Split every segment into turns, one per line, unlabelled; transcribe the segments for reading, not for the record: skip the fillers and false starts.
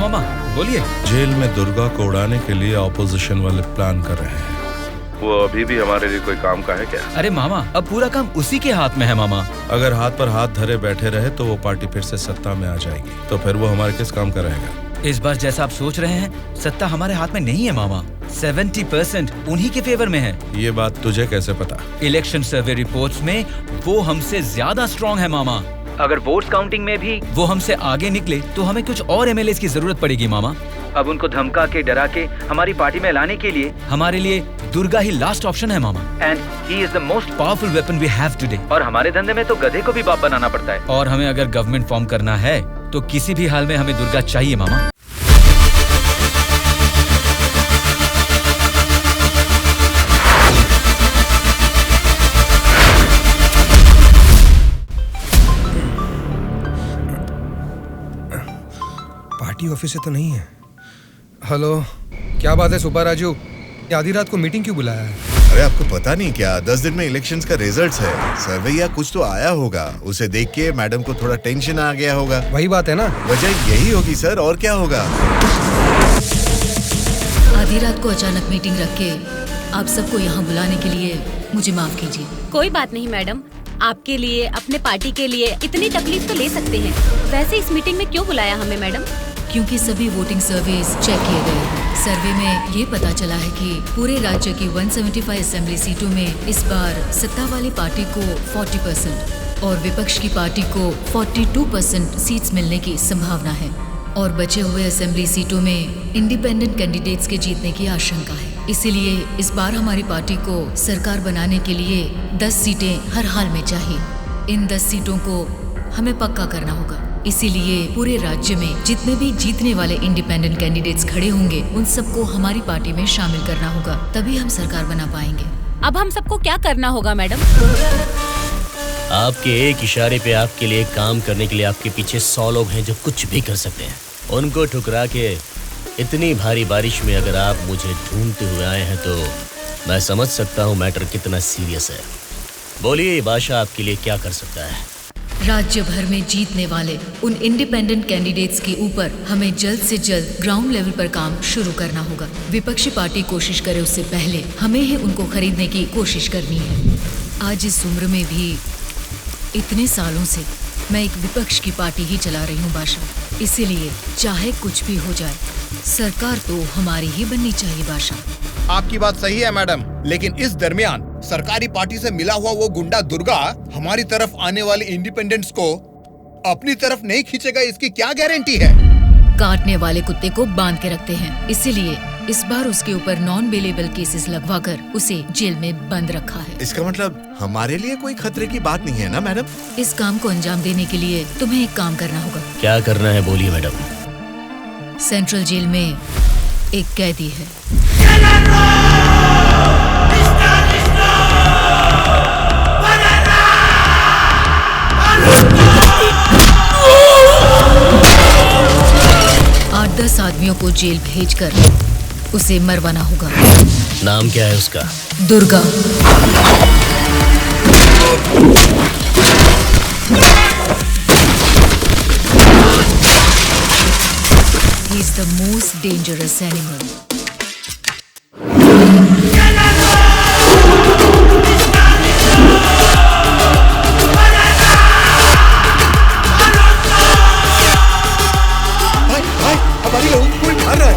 मामा बोलिए।
जेल में दुर्गा को उड़ाने के लिए ऑपोजिशन वाले प्लान कर रहे हैं।
वो अभी भी हमारे लिए कोई काम का है क्या?
अरे मामा, अब पूरा काम उसी के हाथ में है मामा।
अगर हाथ पर हाथ धरे बैठे रहे तो वो पार्टी फिर से सत्ता में आ जाएगी, तो फिर वो हमारे किस काम का रहेगा?
इस बार जैसा आप सोच रहे हैं, सत्ता हमारे हाथ में नहीं है मामा। 70% उन्हीं के फेवर में है।
ये बात तुझे कैसे पता?
इलेक्शन सर्वे रिपोर्ट्स में वो हमसे ज्यादा स्ट्रॉन्ग है मामा। अगर वोट्स काउंटिंग में भी वो हमसे आगे निकले तो हमें कुछ और एमएलएस की जरूरत पड़ेगी मामा। अब उनको धमका के डरा के हमारी पार्टी में लाने के लिए हमारे लिए दुर्गा ही लास्ट ऑप्शन है मामा। And he is the most powerful weapon we have today. और हमारे धंधे में तो गधे को भी बाप बनाना पड़ता है। और हमें अगर गवर्नमेंट फॉर्म करना है तो किसी भी हाल में हमें दुर्गा चाहिए मामा।
पार्टी ऑफिस से तो नहीं है। हेलो, क्या बात है सुब्बा राजू, आधी रात को मीटिंग क्यों बुलाया है?
अरे आपको पता नहीं क्या, 10 दिन में इलेक्शंस का रिजल्ट्स है। सर्वे या कुछ तो आया होगा, उसे देख के मैडम को थोड़ा टेंशन आ गया होगा।
वही बात है ना?
वजह यही होगी सर, और क्या होगा।
आधी रात को अचानक मीटिंग रख के आप सबको यहाँ बुलाने के लिए मुझे माफ कीजिए।
कोई बात नहीं मैडम, आपके लिए, अपने पार्टी के लिए इतनी तकलीफ तो ले सकते हैं। वैसे इस मीटिंग में क्यों बुलाया हमें मैडम?
क्योंकि सभी वोटिंग सर्वेस चेक किए गए हैं। सर्वे में ये पता चला है कि पूरे राज्य की 175 असेंबली सीटों में इस बार सत्ता वाली पार्टी को 40% और विपक्ष की पार्टी को 42% सीट्स मिलने की संभावना है। और बचे हुए असेंबली सीटों में इंडिपेंडेंट कैंडिडेट्स के जीतने की आशंका है। इसीलिए इस बार हमारी पार्टी को सरकार बनाने के लिए 10 सीटें हर हाल में चाहिए। इन 10 सीटों को हमें पक्का करना होगा। इसीलिए पूरे राज्य में जितने भी जीतने वाले इंडिपेंडेंट कैंडिडेट्स खड़े होंगे उन सबको हमारी पार्टी में शामिल करना होगा, तभी हम सरकार बना पाएंगे।
अब हम सबको क्या करना होगा मैडम?
आपके एक इशारे पे आपके लिए काम करने के लिए आपके पीछे 100 लोग हैं जो कुछ भी कर सकते हैं। उनको ठुकरा के इतनी भारी बारिश में अगर आप मुझे ढूंढते हुए आए हैं तो मैं समझ सकता हूँ मैटर कितना सीरियस है। बोलिए बादशाह आपके लिए क्या कर सकता है?
राज्य भर में जीतने वाले उन इंडिपेंडेंट कैंडिडेट्स के ऊपर हमें जल्द से जल्द ग्राउंड लेवल पर काम शुरू करना होगा। विपक्षी पार्टी कोशिश करे उससे पहले हमें ही उनको खरीदने की कोशिश करनी है। आज इस उम्र में भी इतने सालों से मैं एक विपक्ष की पार्टी ही चला रही हूँ बादशाह। इसीलिए चाहे कुछ भी हो जाए, सरकार तो हमारी ही बननी चाहिए बादशाह।
आपकी बात सही है मैडम, लेकिन इस दरमियान सरकारी पार्टी से मिला हुआ वो गुंडा दुर्गा हमारी तरफ आने वाले इंडिपेंडेंट्स को अपनी तरफ नहीं खींचेगा, इसकी क्या गारंटी है?
काटने वाले कुत्ते को बांध के रखते हैं, इसीलिए इस बार उसके ऊपर नॉन बेलेबल केसेस लगवाकर उसे जेल में बंद रखा है।
इसका मतलब हमारे लिए कोई खतरे की बात नहीं है ना मैडम?
इस काम को अंजाम देने के लिए तुम्हें एक काम करना होगा।
क्या करना है बोलिए मैडम।
सेंट्रल जेल में एक कैदी है। आठ 10 आदमियों को जेल भेजकर उसे मरवाना होगा।
नाम क्या है उसका?
Durga. He is the most dangerous animal.
भाई, हमारी लोगों को कोई मार रहा है।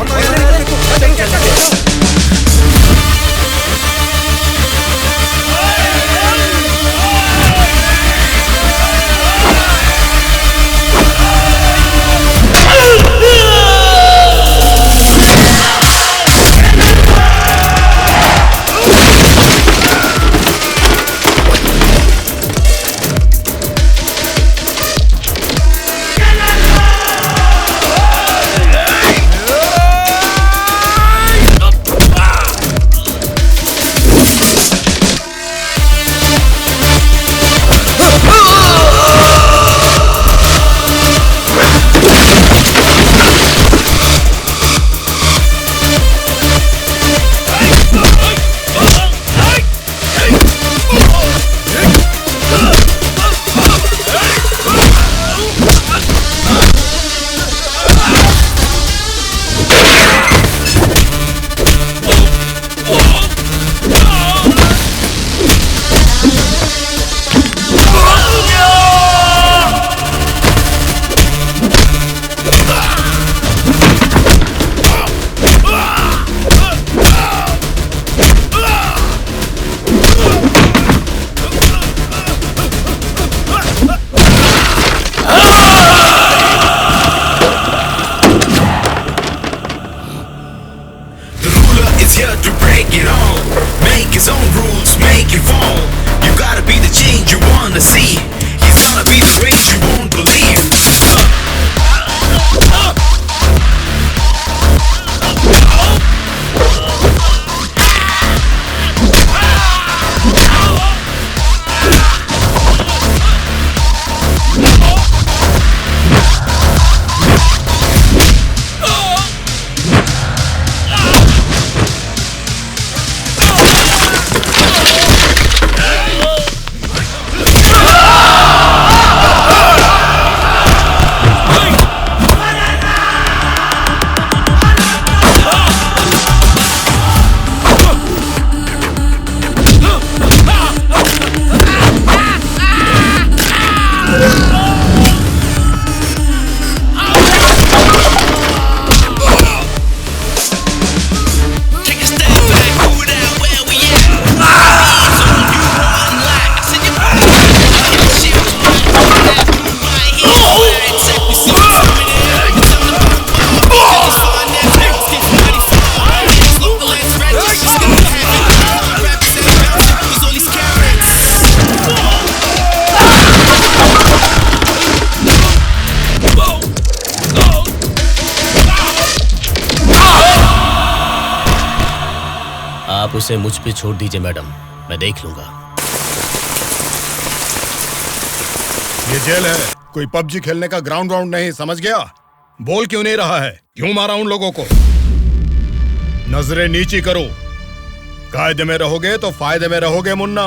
उसे मुझ पे छोड़ दीजिए मैडम, मैं देख लूंगा।
ये जेल है, कोई पबजी खेलने का ग्राउंड नहीं, समझ गया? बोल क्यों नहीं रहा है? क्यों मारा उन लोगों को? नजरें नीची करो। कायदे में रहोगे तो फायदे में रहोगे मुन्ना,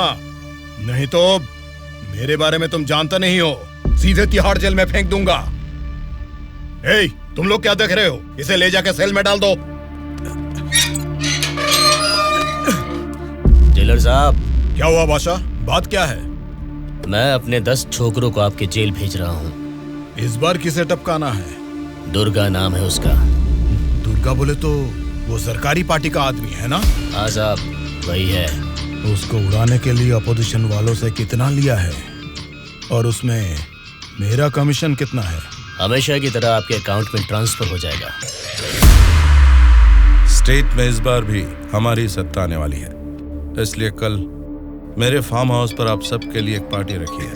नहीं तो मेरे बारे में तुम जानता नहीं हो, सीधे तिहाड़ जेल में फेंक दूंगा। ए, तुम लोग क्या देख रहे हो? इसे ले जाके सेल में डाल दो।
जेलर साहब।
क्या हुआ बादशाह, बात क्या है?
मैं अपने 10 छोकरों को आपके जेल भेज रहा हूँ।
इस बार किसे टपकाना है?
दुर्गा नाम है उसका।
दुर्गा बोले तो वो सरकारी पार्टी का आदमी है ना?
हाँ साहब, वही है।
उसको उड़ाने के लिए अपोजिशन वालों से कितना लिया है और उसमें मेरा कमीशन कितना है?
हमेशा की तरह आपके अकाउंट में ट्रांसफर हो जाएगा।
स्टेट में इस बार भी हमारी सत्ता आने वाली है, इसलिए कल मेरे फार्म हाउस पर आप सबके लिए एक पार्टी रखी है।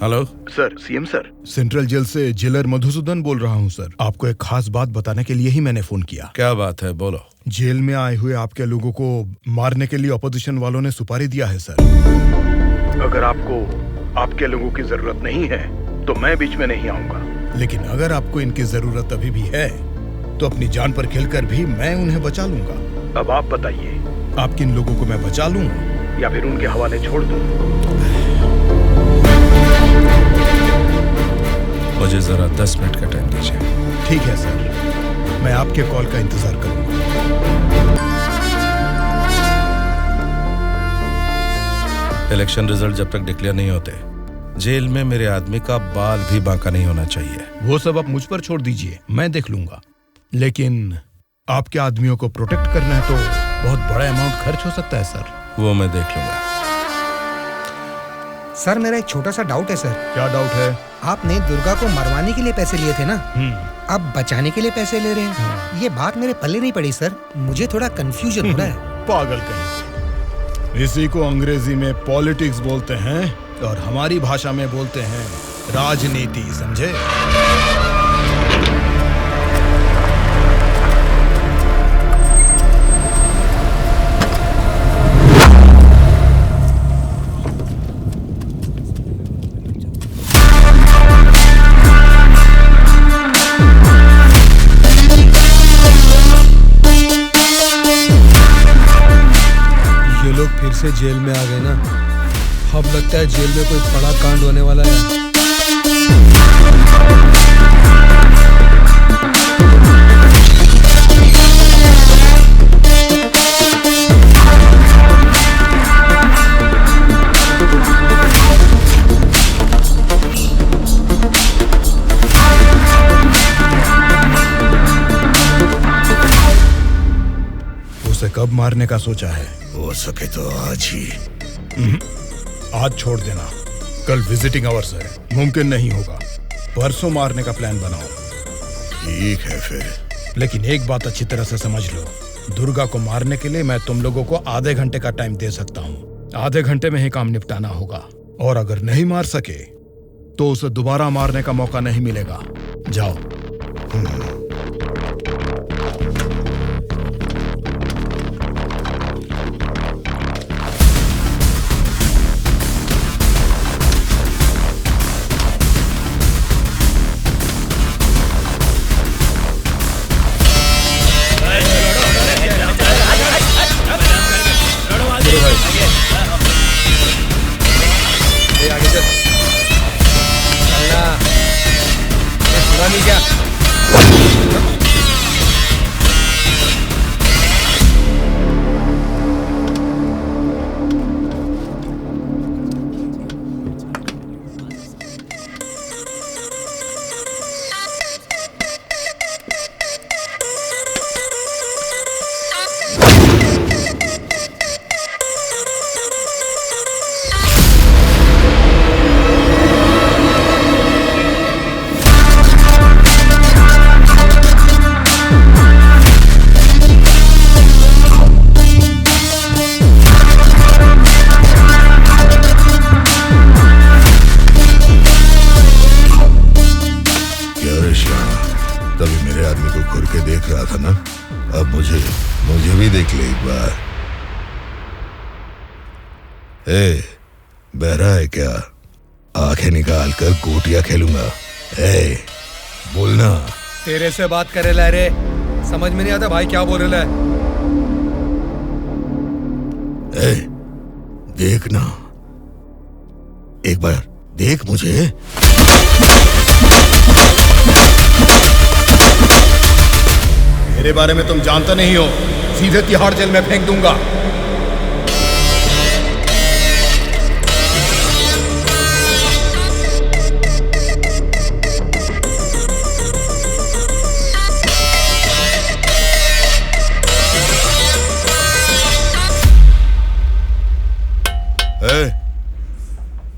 Hello
sir, CM sir.
Central jail से जेलर मधुसूदन बोल रहा हूँ सर। आपको एक खास बात बताने के लिए ही मैंने फोन किया।
क्या बात है, बोलो।
जेल में आए हुए आपके लोगों को मारने के लिए अपोजिशन वालों ने सुपारी दिया है सर।
अगर आपको आपके लोगों की जरूरत नहीं है तो मैं बीच में नहीं आऊंगा।
लेकिन अगर आपको इनकी जरूरत अभी भी है तो अपनी जान पर खेलकर भी मैं उन्हें बचा लूंगा।
अब आप बताइए,
आप किन लोगों को मैं बचा लूं
या फिर उनके हवाले छोड़ दूं?
मुझे जरा 10 मिनट का टाइम दीजिए।
ठीक है सर, मैं आपके कॉल का इंतजार करूंगा।
इलेक्शन रिजल्ट जब तक डिक्लेयर नहीं होते, जेल में मेरे आदमी का बाल भी बांका नहीं होना चाहिए।
वो सब आप मुझ पर छोड़ दीजिए, मैं देख लूंगा। लेकिन आपके आदमियों को प्रोटेक्ट करना है तो बहुत बड़ा अमाउंट खर्च हो सकता है सर।
वो मैं देख लूंगा।
सर मेरा एक छोटा सा डाउट है सर।
क्या डाउट है?
आपने दुर्गा को मरवाने के लिए पैसे लिए थे ना, अब बचाने के लिए पैसे ले रहे हैं। ये बात मेरे पल्ले नहीं पड़ी सर, मुझे थोड़ा कंफ्यूजन हो रहा है।
पागल कहीं। इसी को अंग्रेजी में पॉलिटिक्स बोलते हैं और हमारी भाषा में बोलते हैं राजनीति, समझे?
फिर से जेल में आ गए ना, अब लगता है जेल में कोई बड़ा कांड होने वाला है।
उसे कब मारने का सोचा है? हो सके तो आज ही। आज छोड़ देना, कल विजिटिंग आवर्स है, मुमकिन नहीं होगा। परसों मारने का प्लान बनाओ। ठीक है फिर, लेकिन एक बात अच्छी तरह से समझ लो, दुर्गा को मारने के लिए मैं तुम लोगों को आधे घंटे का टाइम दे सकता हूँ। आधे घंटे में ही काम निपटाना होगा, और अगर नहीं मार सके तो उसे दोबारा मारने का मौका नहीं मिलेगा। जाओ।
अब मुझे भी देख ले एक बार। ए, बहरा है क्या? आंखें निकाल कर गोटियां खेलूंगा। ए, बोलना।
तेरे से बात करे ला रे, समझ में नहीं आता भाई क्या बोल रहा है।
ए, देखना, एक बार देख मुझे।
मेरे बारे में तुम जानते नहीं हो, सीधे तिहाड़ जेल में फेंक दूंगा।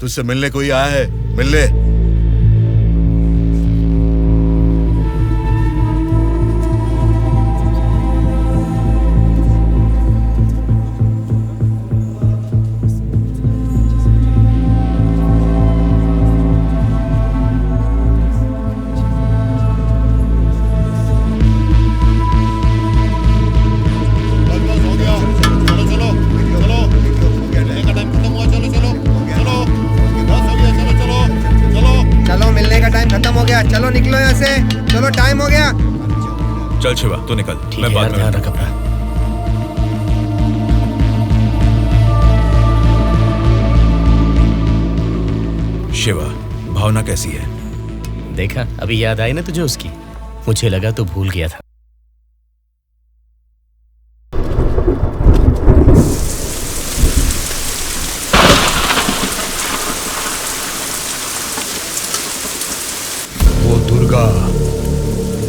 तुझसे मिलने कोई आया है, मिल ले।
चलो निकलो यहाँ से, चलो टाइम हो गया।
चल शिवा तू निकल, मैं बाद में।
ध्यान रख अपना।
शिवा, भावना कैसी है?
देखा, अभी याद आई ना तुझे उसकी? मुझे लगा तू भूल गया था।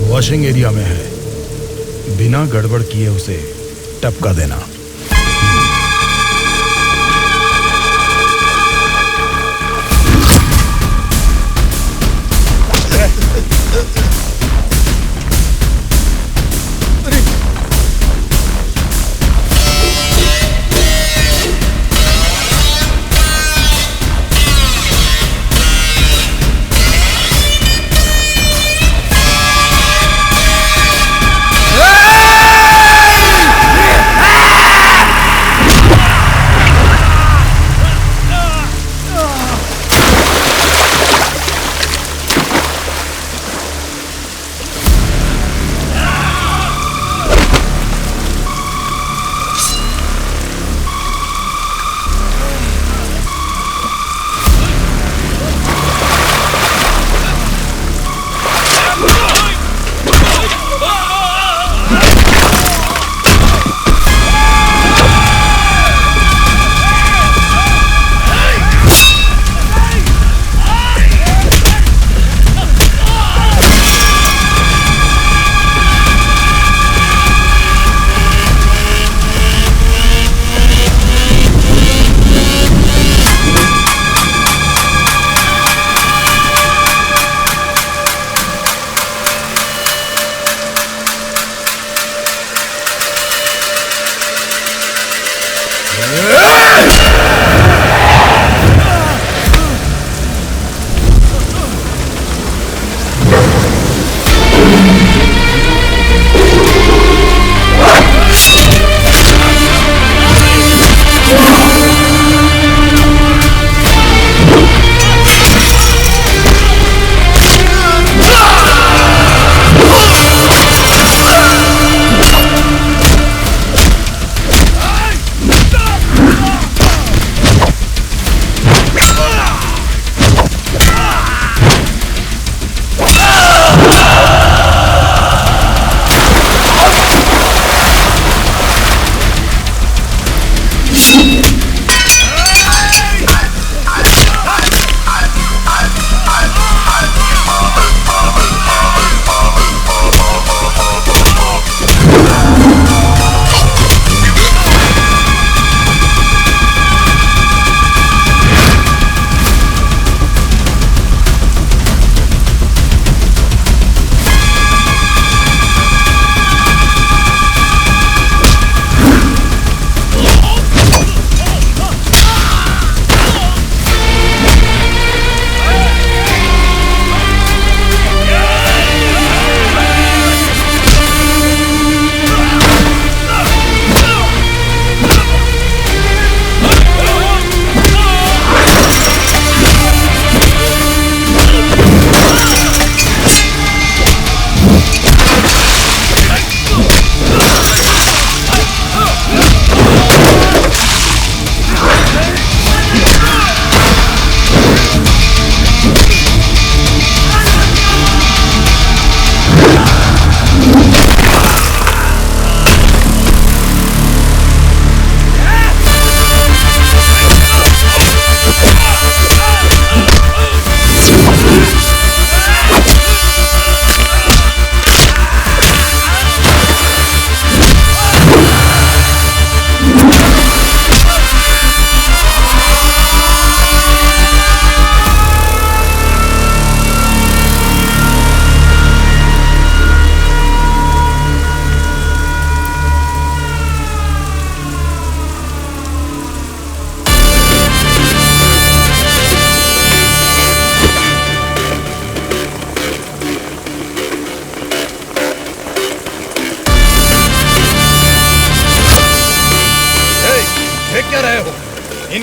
वॉशिंग एरिया में है, बिना गड़बड़ किए उसे टपका देना।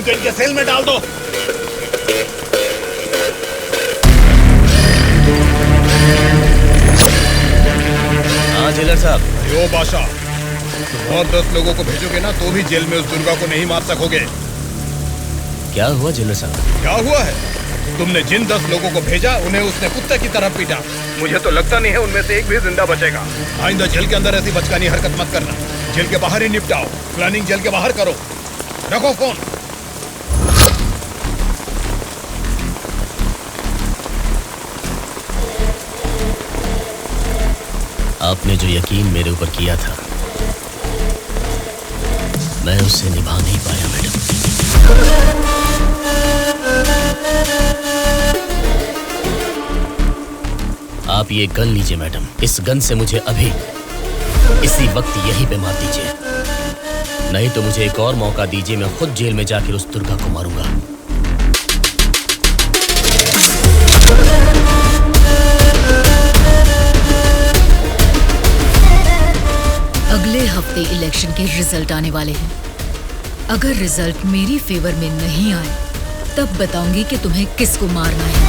इनको इनके सेल में डाल दो।
हाँ जेलर साहब।
यो बादशाह, तुम और 10 लोगों को भेजोगे ना तो भी जेल में उस दुर्गा को नहीं मार सकोगे।
क्या हुआ जेलर साहब?
क्या हुआ है? तुमने जिन 10 लोगों को भेजा उन्हें उसने कुत्ते की तरह पीटा।
मुझे तो लगता नहीं है उनमें से एक भी जिंदा बचेगा।
आइंदा जेल के अंदर ऐसी बचकानी हरकत मत करना। जेल के बाहर ही निपटाओ। प्लानिंग जेल के बाहर करो। रखो फोन।
आपने जो यकीन मेरे ऊपर किया था, मैं उससे निभा नहीं पाया मैडम। आप ये गन लीजिए मैडम। इस गन से मुझे अभी इसी वक्त यहीं पे मार दीजिए, नहीं तो मुझे एक और मौका दीजिए। मैं खुद जेल में जाकर उस दुर्गा को मारूंगा।
अगले हफ्ते इलेक्शन के रिजल्ट आने वाले हैं। अगर रिजल्ट मेरी फेवर में नहीं आए तब बताऊंगी कि तुम्हें किसको मारना है।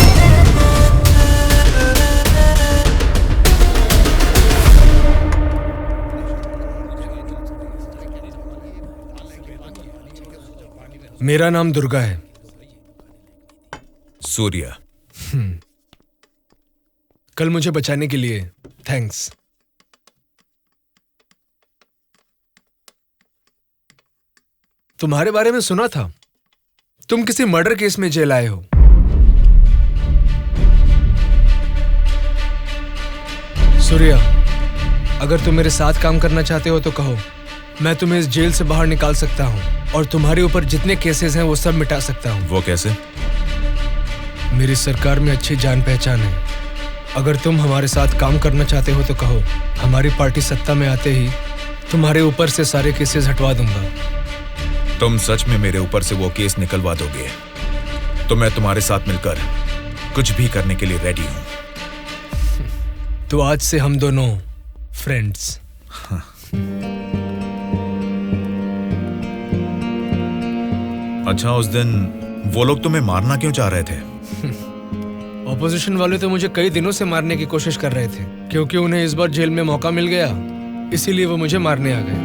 मेरा नाम दुर्गा है।
सूर्या।
कल मुझे बचाने के लिए थैंक्स। तुम्हारे बारे में सुना था, तुम किसी मर्डर केस में जेल आए हो। सूर्या, अगर तुम मेरे साथ काम करना चाहते हो तो कहो, मैं तुम्हें इस जेल से बाहर निकाल सकता हूं और तुम्हारे ऊपर जितने केसेस हैं वो सब मिटा सकता हूं।
वो कैसे?
मेरी सरकार में अच्छी जान पहचान है। अगर तुम हमारे साथ काम करना चाहते हो तो कहो, हमारी पार्टी सत्ता में आते ही तुम्हारे ऊपर से सारे केसेस हटवा दूंगा।
तुम सच में मेरे ऊपर से वो केस निकलवा दोगे तो मैं तुम्हारे साथ मिलकर कुछ भी करने के लिए रेडी हूं।
तो आज से हम दोनों फ्रेंड्स।
अच्छा, उस दिन वो लोग तुम्हें मारना क्यों चाह रहे थे?
ऑपोजिशन वाले तो मुझे कई दिनों से मारने की कोशिश कर रहे थे, क्योंकि उन्हें इस बार जेल में मौका मिल गया, इसीलिए वो मुझे मारने आ गए।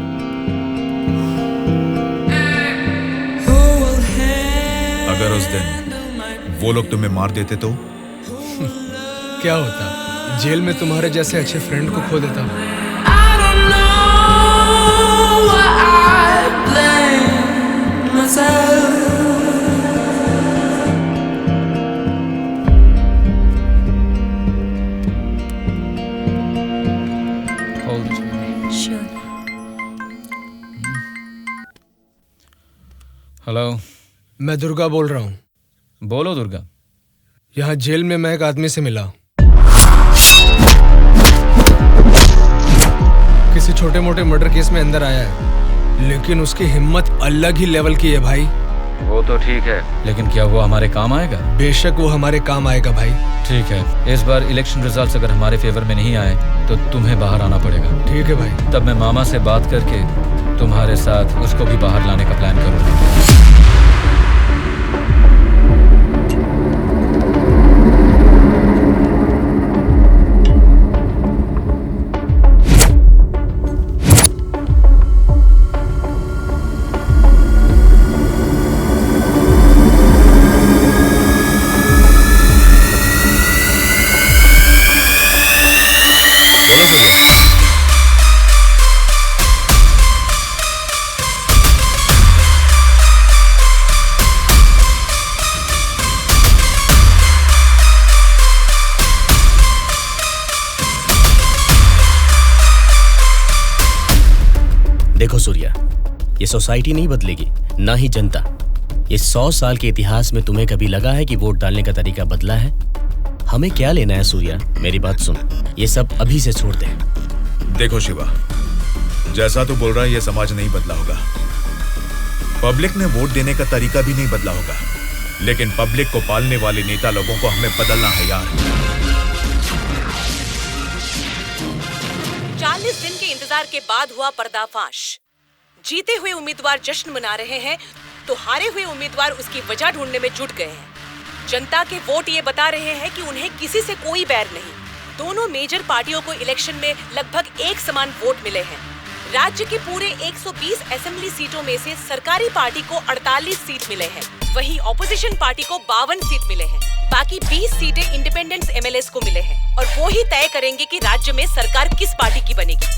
अगर उस दिन वो लोग तुम्हें मार देते तो?
क्या होता? जेल में तुम्हारे जैसे अच्छे फ्रेंड को खो देता।
हेलो,
मैं दुर्गा बोल रहा हूँ।
बोलो दुर्गा।
यहाँ जेल में मैं एक आदमी से मिला। किसी छोटे मोटे मर्डर केस में अंदर आया है, लेकिन उसकी हिम्मत अलग ही लेवल की है भाई।
वो तो ठीक है, लेकिन क्या वो हमारे काम आएगा?
बेशक वो हमारे काम आएगा भाई।
ठीक है, इस बार इलेक्शन रिजल्ट्स अगर हमारे फेवर में नहीं आए तो तुम्हें बाहर आना पड़ेगा।
ठीक है भाई।
तब मैं मामा से बात करके तुम्हारे साथ उसको भी बाहर लाने का प्लान करूंगा।
देखो सूर्या, ये सोसाइटी नहीं बदलेगी, ना ही जनता। ये 100 साल के इतिहास में तुम्हें कभी लगा है कि वोट डालने का तरीका बदला है? हमें क्या लेना है सूर्या, मेरी बात सुन, ये सब अभी से छोड़ दे।
देखो शिवा, जैसा तू बोल रहा है ये समाज नहीं बदला होगा, पब्लिक ने वोट देने का तरीका भी नहीं बदला होगा, लेकिन पब्लिक को पालने वाले नेता लोगों को हमें बदलना है यार।
40 दिन के इंतजार के बाद हुआ पर्दाफाश। जीते हुए उम्मीदवार जश्न मना रहे हैं तो हारे हुए उम्मीदवार उसकी वजह ढूंढने में जुट गए हैं। जनता के वोट ये बता रहे हैं कि उन्हें किसी से कोई बैर नहीं। दोनों मेजर पार्टियों को इलेक्शन में लगभग एक समान वोट मिले हैं। राज्य की पूरे 120 असेंबली सीटों में से सरकारी पार्टी को 48 सीट मिले हैं, वहीं ऑपोजिशन पार्टी को 52 सीट मिले हैं। बाकी 20 सीटें इंडिपेंडेंट एमएलए को मिले हैं और वो ही तय करेंगे कि राज्य में सरकार किस पार्टी की बनेगी।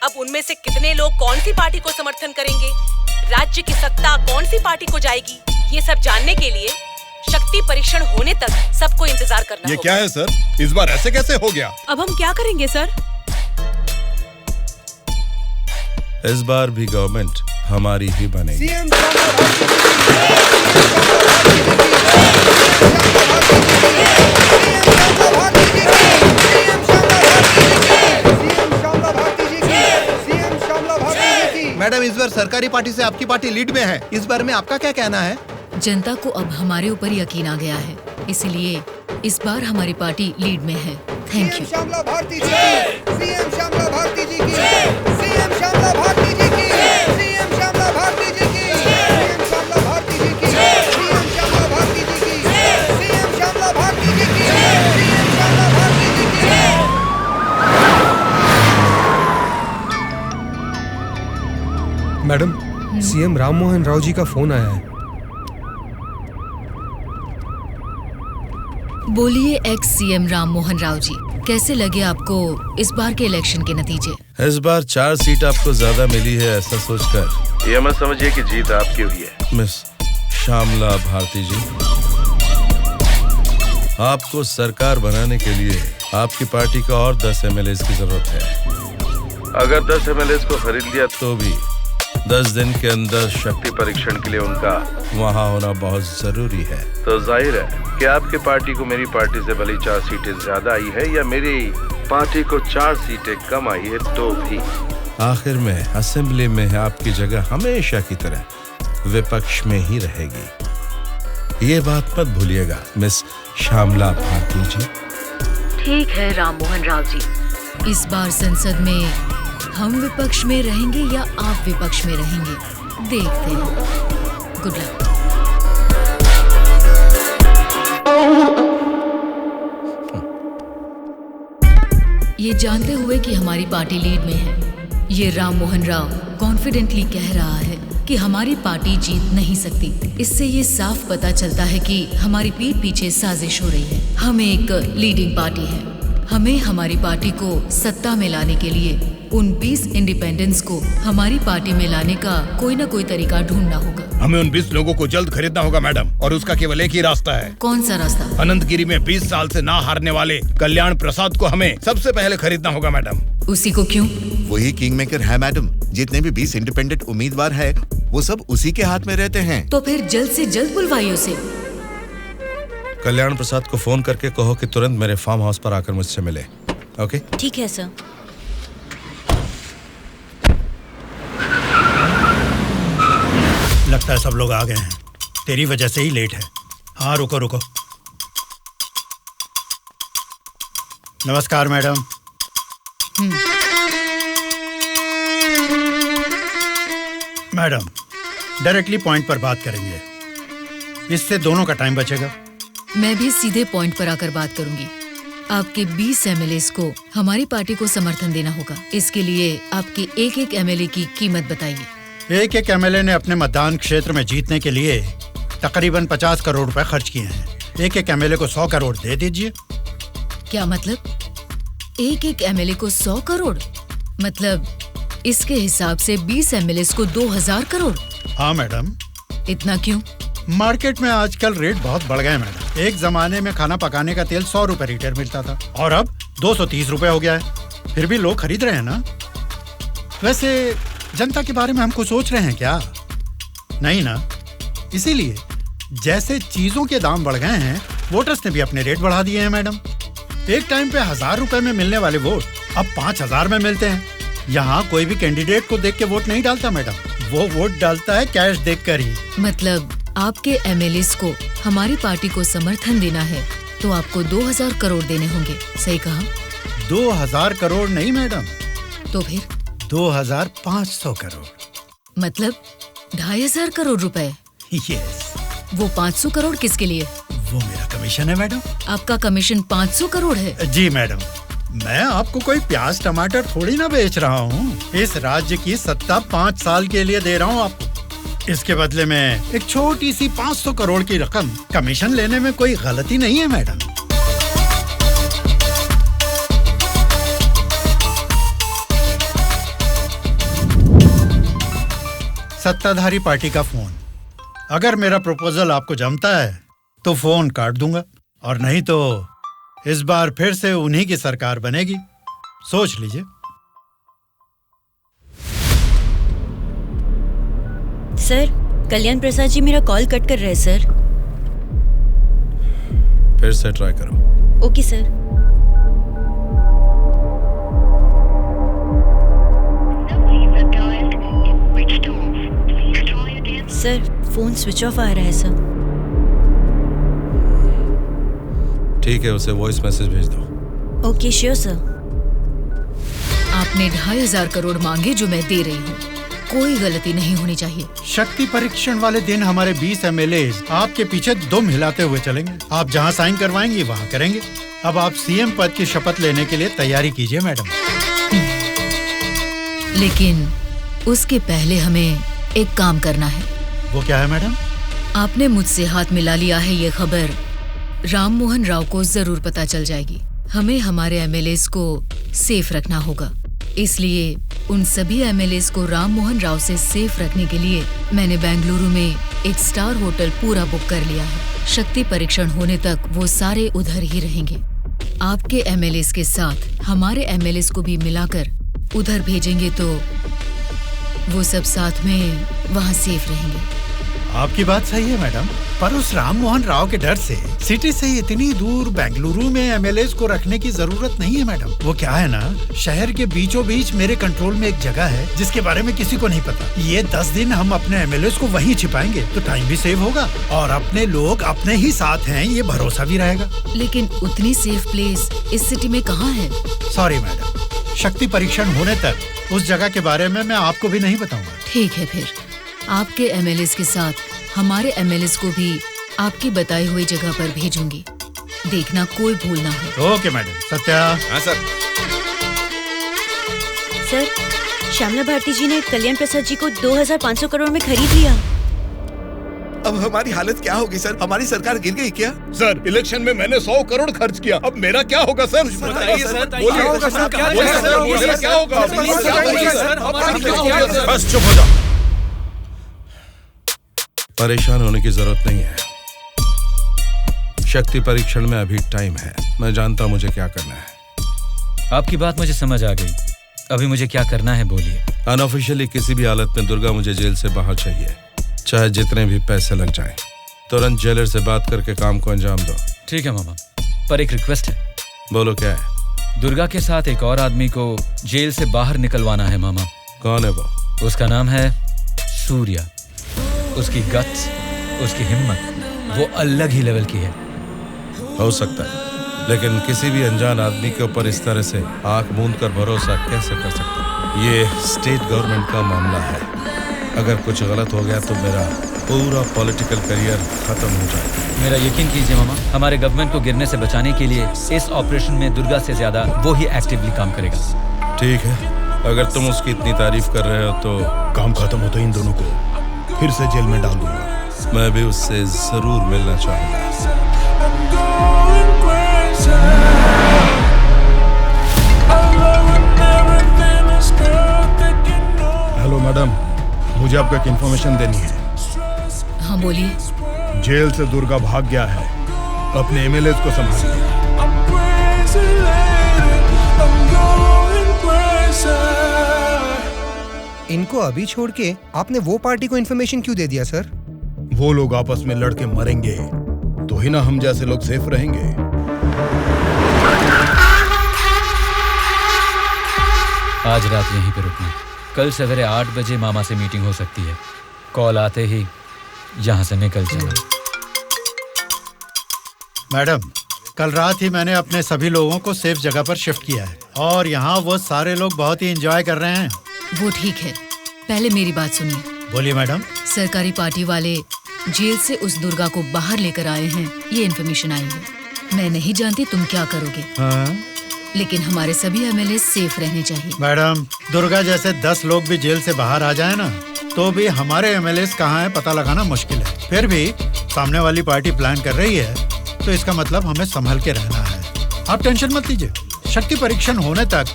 अब उनमें से कितने लोग कौन सी पार्टी को समर्थन करेंगे, राज्य की सत्ता कौन सी पार्टी को जाएगी, ये सब जानने के लिए शक्ति परीक्षण होने तक सबको इंतजार करना
ये क्या है सर? इस बार ऐसे कैसे हो गया?
अब हम क्या करेंगे सर?
इस बार भी गवर्नमेंट हमारी ही बनेगी।
मैडम, इस बार सरकारी पार्टी से आपकी पार्टी लीड में है। इस बार में आपका क्या कहना है?
जनता को अब हमारे ऊपर यकीन आ गया है, इसलिए इस बार हमारी पार्टी लीड में है। Thank you.
श्यामला भारती जी की, सीएम श्यामला भारती जी की, सीएम श्यामला भारती जी की, सीएम श्यामला भारती जी की, सीएम श्यामला भारती जी की, सीएम श्यामला भारती जी की, सीएम श्यामला भारती जी की, सीएम श्यामला भारती जी की।
मैडम, सीएम राम मोहन राव जी का फोन आया है।
बोलिए एक्स सीएम राम मोहन राव जी, कैसे लगे आपको इस बार के इलेक्शन के नतीजे?
इस बार 4 सीट आपको ज्यादा मिली है, ऐसा सोचकर
ये मत समझिए कि जीत आपकी हुई है।
मिस श्यामला भारती जी, आपको सरकार बनाने के लिए आपकी पार्टी का और 10 एमएलए की जरूरत है। अगर 10 एमएलए को खरीद लिया तो भी 10 दिन के अंदर शक्ति परीक्षण के लिए उनका वहाँ होना बहुत जरूरी है। तो जाहिर है कि आपकी पार्टी को मेरी पार्टी से भले 4 सीटें ज्यादा आई है या मेरी पार्टी को 4 सीटें कम आई है, तो भी आखिर में असेंबली में आपकी जगह हमेशा की तरह विपक्ष में ही रहेगी। ये बात मत भूलिएगा मिस श्यामला भारती जी।
ठीक है राम मोहन राव जी, इस बार संसद में हम विपक्ष में रहेंगे या आप विपक्ष में रहेंगे, देखते हैं। Good luck. ये जानते हुए कि हमारी पार्टी लीड में है, ये राम मोहन राव कॉन्फिडेंटली कह रहा है कि हमारी पार्टी जीत नहीं सकती। इससे ये साफ पता चलता है कि हमारी पीठ पीछे साजिश हो रही है। हम एक लीडिंग पार्टी है, हमें हमारी पार्टी को सत्ता में लाने के लिए उन 20 इंडिपेंडेंट्स को हमारी पार्टी में लाने का कोई ना कोई तरीका ढूंढना होगा।
हमें उन 20 लोगों को जल्द खरीदना होगा मैडम, और उसका केवल एक ही रास्ता है।
कौन सा रास्ता?
अनंतगिरी में 20 साल से ना हारने वाले कल्याण प्रसाद को हमें सबसे पहले खरीदना होगा मैडम।
उसी को क्यों?
वही किंग मेकर है मैडम। जितने भी 20 इंडिपेंडेंट उम्मीदवार है वो सब उसी के हाथ में रहते हैं।
तो फिर जल्द से जल्द बुलवाइए उसे।
कल्याण प्रसाद को फोन करके कहो कि तुरंत मेरे फार्म हाउस पर आकर मुझसे मिले। ओके?
ठीक है सर।
लगता है सब लोग आ गए हैं, तेरी वजह से ही लेट है। हाँ रुको रुको। नमस्कार मैडम। मैडम, डायरेक्टली पॉइंट पर बात करेंगे, इससे दोनों का टाइम बचेगा।
मैं भी सीधे पॉइंट पर आकर बात करूंगी। आपके 20 एमएलए को हमारी पार्टी को समर्थन देना होगा। इसके लिए आपके एक एमएलए की कीमत बताइए।
एक एमएलए ने अपने मतदान क्षेत्र में जीतने के लिए तकरीबन 50 करोड़ रुपए खर्च किए हैं। एक एमएलए को 100 करोड़ दे दीजिए।
क्या मतलब? एक एमएलए को 100 करोड़? मतलब इसके हिसाब से 20 एमएलए को 2000 करोड़?
हाँ मैडम।
इतना क्यों?
मार्केट में आजकल रेट बहुत बढ़ गए मैडम। एक जमाने में खाना पकाने का तेल 100 रुपए लीटर मिलता था और अब 230 रुपए हो गया है। फिर भी लोग खरीद रहे हैं ना। वैसे जनता के बारे में हम कुछ सोच रहे हैं क्या? नहीं ना। इसीलिए जैसे चीजों के दाम बढ़ गए हैं, वोटर्स ने भी अपने रेट बढ़ा दिए हैं मैडम। एक टाइम पे 1000 रुपए में मिलने वाले वोट अब 5000 में मिलते हैं। यहाँ कोई भी कैंडिडेट को देख के वोट नहीं डालता मैडम, वो वोट डालता है कैश देखकर ही।
मतलब आपके एमएलए को हमारी पार्टी को समर्थन देना है तो आपको 2000 करोड़ देने होंगे, सही कहा?
2000 करोड़ नहीं मैडम।
तो फिर?
2500 करोड़।
मतलब 2500 करोड़ रुपए।
यस।
वो 500 करोड़ किसके लिए?
वो मेरा कमीशन है मैडम।
आपका कमीशन 500 करोड़ है?
जी मैडम, मैं आपको कोई प्याज टमाटर थोड़ी ना बेच रहा हूँ। इस राज्य की सत्ता 5 साल के लिए दे रहा हूँ आपको। इसके बदले में एक छोटी सी 500 करोड़ की रकम कमीशन लेने में कोई गलती नहीं है मैडम। सत्ताधारी पार्टी का फोन। अगर मेरा प्रपोजल आपको जमता है तो फोन काट दूंगा, और नहीं तो इस बार फिर से उन्हीं की सरकार बनेगी। सोच लीजिए।
सर, कल्याण प्रसाद जी मेरा कॉल कट कर रहे हैं सर।
फिर से ट्राई करो।
Okay sir. Sir, phone switch off आ रहा है सर।
ठीक है, उसे वॉइस मैसेज भेज दो।
Okay sure sir.
आपने 2500 करोड़ मांगे जो मैं दे रही हूँ। कोई गलती नहीं होनी चाहिए।
शक्ति परीक्षण वाले दिन हमारे 20 एमएलए आपके पीछे दुम हिलाते हुए चलेंगे। आप जहाँ साइन करवाएंगी वहाँ करेंगे। अब आप सीएम पद की शपथ लेने के लिए तैयारी कीजिए मैडम।
लेकिन उसके पहले हमें एक काम करना है।
वो क्या है मैडम?
आपने मुझसे हाथ मिला लिया है, ये खबर राम मोहन राव को जरूर पता चल जाएगी। हमें हमारे एमएलएस को सेफ रखना होगा। इसलिए उन सभी एमएलएस को राम मोहन राव से सेफ रखने के लिए मैंने बेंगलुरु में एक स्टार होटल पूरा बुक कर लिया है। शक्ति परीक्षण होने तक वो सारे उधर ही रहेंगे। आपके एमएलएस के साथ हमारे एमएलएस को भी मिलाकर उधर भेजेंगे तो वो सब साथ में वहाँ सेफ रहेंगे।
आपकी बात सही है मैडम, पर उस राम मोहन राव के डर से सिटी से इतनी दूर बेंगलुरु में एमएलएस को रखने की जरूरत नहीं है मैडम। वो क्या है ना, शहर के बीचों बीच मेरे कंट्रोल में एक जगह है जिसके बारे में किसी को नहीं पता। ये 10 दिन हम अपने एमएलएस को वहीं छिपाएंगे तो टाइम भी सेव होगा और अपने लोग अपने ही साथ हैं, ये भरोसा भी रहेगा।
लेकिन उतनी सेफ प्लेस इस सिटी में कहाँ है?
सॉरी मैडम, शक्ति परीक्षण होने तक उस जगह के बारे में मैं आपको भी नहीं बताऊंगा।
ठीक है, फिर आपके एमएलएस के साथ हमारे एमएलएस को भी आपकी बताई हुई जगह पर भेजूंगी। देखना कोई भूल ना हो।
Okay madam. सत्या।
हाँ सर।
सर, श्यामला भारती जी ने कल्याण प्रसाद जी को 2500 करोड़ में खरीद लिया।
अब हमारी हालत क्या होगी सर? हमारी सरकार गिर गई क्या?
सर, इलेक्शन में मैंने 100 करोड़ खर्च किया, अब मेरा क्या होगा सर?
बताइए सर।
बस चुप हो जाओ। परेशान होने की जरूरत नहीं है। शक्ति परीक्षण में अभी टाइम है। मैं जानता हूं मुझे क्या करना है।
आपकी बात मुझे समझ आ गई। अभी मुझे क्या करना है बोलिए।
अनऑफिशियली किसी भी हालत में दुर्गा मुझे जेल से बाहर चाहिए, चाहे जितने भी पैसे लग जाएं। तुरंत जेलर से बात करके काम को अंजाम दो।
ठीक है मामा, पर एक रिक्वेस्ट है।
बोलो क्या है?
दुर्गा के साथ एक और आदमी को जेल से बाहर निकलवाना है मामा।
कौन है वो?
उसका नाम है सूर्या। उसकी गट्स, उसकी हिम्मत, वो अलग ही लेवल की है।
हो सकता है, लेकिन किसी भी अनजान आदमी के ऊपर इस तरह से आंख मूंद कर भरोसा कैसे कर सकते हैं? ये स्टेट गवर्नमेंट का मामला है। अगर कुछ गलत हो गया तो मेरा पूरा पॉलिटिकल करियर खत्म हो जाएगा।
मेरा यकीन कीजिए मामा, हमारे गवर्नमेंट को गिरने से बचाने के लिए इस ऑपरेशन में दुर्गा से ज्यादा वो ही एक्टिवली काम करेगा।
ठीक है, अगर तुम उसकी इतनी तारीफ कर रहे हो तो
काम खत्म होते इन दोनों को फिर से जेल में डाल दूंगा।
मैं भी उससे जरूर मिलना चाहूंगा।
हेलो मैडम, मुझे आपको एक इन्फॉर्मेशन देनी है।
हाँ बोलिए।
जेल से दुर्गा भाग गया है, अपने एमएलएस को संभालिए।
इनको अभी छोड़ के आपने वो पार्टी को इन्फॉर्मेशन क्यों दे दिया सर?
वो लोग आपस में लड़के मरेंगे तो ही ना हम जैसे लोग सेफ रहेंगे।
आज रात यहीं पे रुकना। कल सवेरे 8 बजे मामा से मीटिंग हो सकती है। कॉल आते ही यहाँ से निकल जाना।
मैडम, कल रात ही मैंने अपने सभी लोगों को सेफ जगह पर शिफ्ट किया है और यहाँ वो सारे लोग बहुत ही एंजॉय कर रहे हैं।
वो ठीक है, पहले मेरी बात सुनिए।
बोलिए मैडम।
सरकारी पार्टी वाले जेल से उस दुर्गा को बाहर लेकर आए हैं, ये इन्फॉर्मेशन आई है। मैं नहीं जानती तुम क्या करोगे, लेकिन हमारे सभी एमएलए सेफ रहने चाहिए।
मैडम, दुर्गा जैसे 10 लोग भी जेल से बाहर आ जाए ना, तो भी हमारे एमएलए कहाँ है पता लगाना मुश्किल है। फिर भी सामने वाली पार्टी प्लान कर रही है, तो इसका मतलब हमें संभल के रहना है। आप टेंशन मत लीजिए, शक्ति परीक्षण होने तक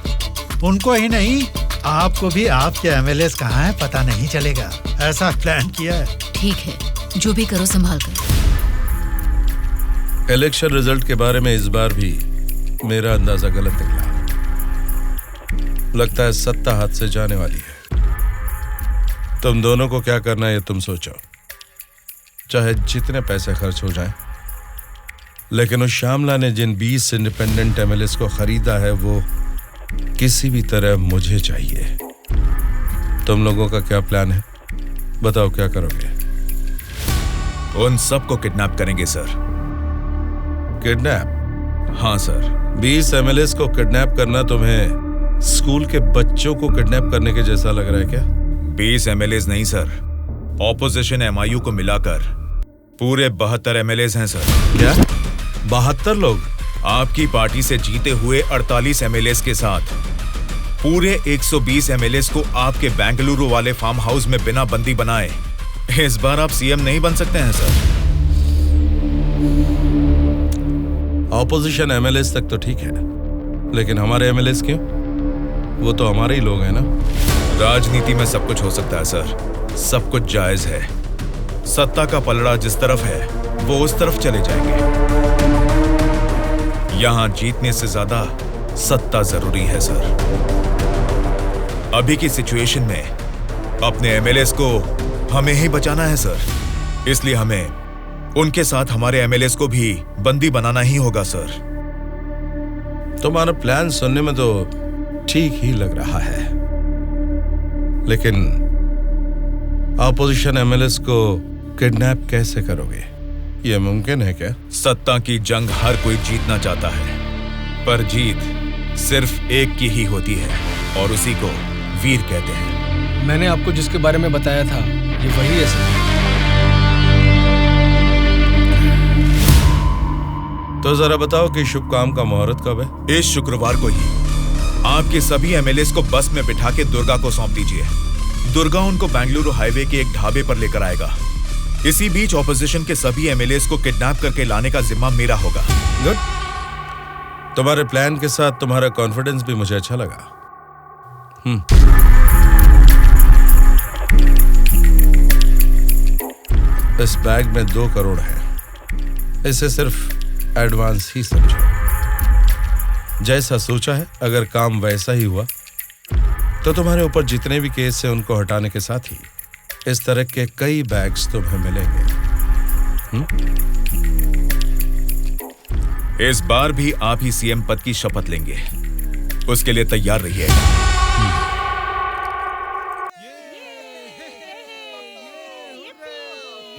उनको ही नहीं, आपको भी आपके एमएलए कहाँ है पता नहीं चलेगा। ऐसा प्लान किया है।
ठीक है, जो भी करो संभाल कर।
इलेक्शन रिजल्ट के बारे में इस बार भी मेरा अंदाजा गलत निकला। लगता है सत्ता हाथ से जाने वाली है। तुम दोनों को क्या करना है ये तुम सोचो, चाहे जितने पैसे खर्च हो जाएं, लेकिन उस श्यामला ने जिन 20 इंडिपेंडेंट एमएलएस को खरीदा है वो किसी भी तरह मुझे चाहिए। तुम लोगों का क्या प्लान है, बताओ क्या करोगे?
उन सबको किडनैप करेंगे सर।
किडनैप?
हाँ सर।
20 एमएलएस को किडनैप करना तुम्हें स्कूल के बच्चों को किडनैप करने के जैसा लग रहा है क्या?
20 एमएलएस नहीं सर, ऑपोजिशन एमआईयू को मिलाकर पूरे 72 एमएलएस हैं सर।
क्या 72 लोग?
आपकी पार्टी से जीते हुए 48 एमएलएस के साथ पूरे 120 एमएलएस को आपके बेंगलुरु वाले फार्म हाउस में बिना बंदी बनाए इस बार आप सीएम नहीं बन सकते हैं सर।
ऑपोजिशन एमएलएस तक तो ठीक है, लेकिन हमारे एमएलएस क्यों? वो तो हमारे ही लोग हैं ना।
राजनीति में सब कुछ हो सकता है सर, सब कुछ जायज है। सत्ता का पलड़ा जिस तरफ है वो उस तरफ चले जाएंगे। यहां जीतने से ज्यादा सत्ता जरूरी है सर। अभी की सिचुएशन में अपने एमएलएस को हमें ही बचाना है सर, इसलिए हमें उनके साथ हमारे एमएलएस को भी बंदी बनाना ही होगा सर।
तुम्हारा प्लान सुनने में तो ठीक ही लग रहा है, लेकिन ऑपोजिशन एमएलएस को किडनैप कैसे करोगे? यह मुमकिन है क्या?
सत्ता की जंग हर कोई जीतना चाहता है, पर जीत सिर्फ एक की ही होती है और उसी को वीर कहते हैं।
मैंने आपको जिसके बारे में बताया था ये वही है सर।
तो जरा बताओ कि शुभ काम का मुहूर्त कब है?
इस शुक्रवार को ही आपके सभी एमएलएस को बस में बिठा के दुर्गा को सौंप दीजिए। दुर्गा उनको बेंगलुरु हाईवे के एक ढाबे पर लेकर आएगा। इसी बीच ऑपोजिशन के सभी एमएलएस को किडनैप करके लाने का जिम्मा मेरा होगा।
गुड। तुम्हारे प्लान के साथ तुम्हारा कॉन्फिडेंस भी मुझे अच्छा लगा। इस बैग में 2 करोड़ है, इसे सिर्फ एडवांस ही समझो। जैसा सोचा है, अगर काम वैसा ही हुआ तो तुम्हारे ऊपर जितने भी केस हैं उनको हटाने के साथ ही इस तरह के कई बैग्स तुम्हें मिलेंगे।
इस बार भी आप ही सीएम पद की शपथ लेंगे, उसके लिए तैयार रहिए।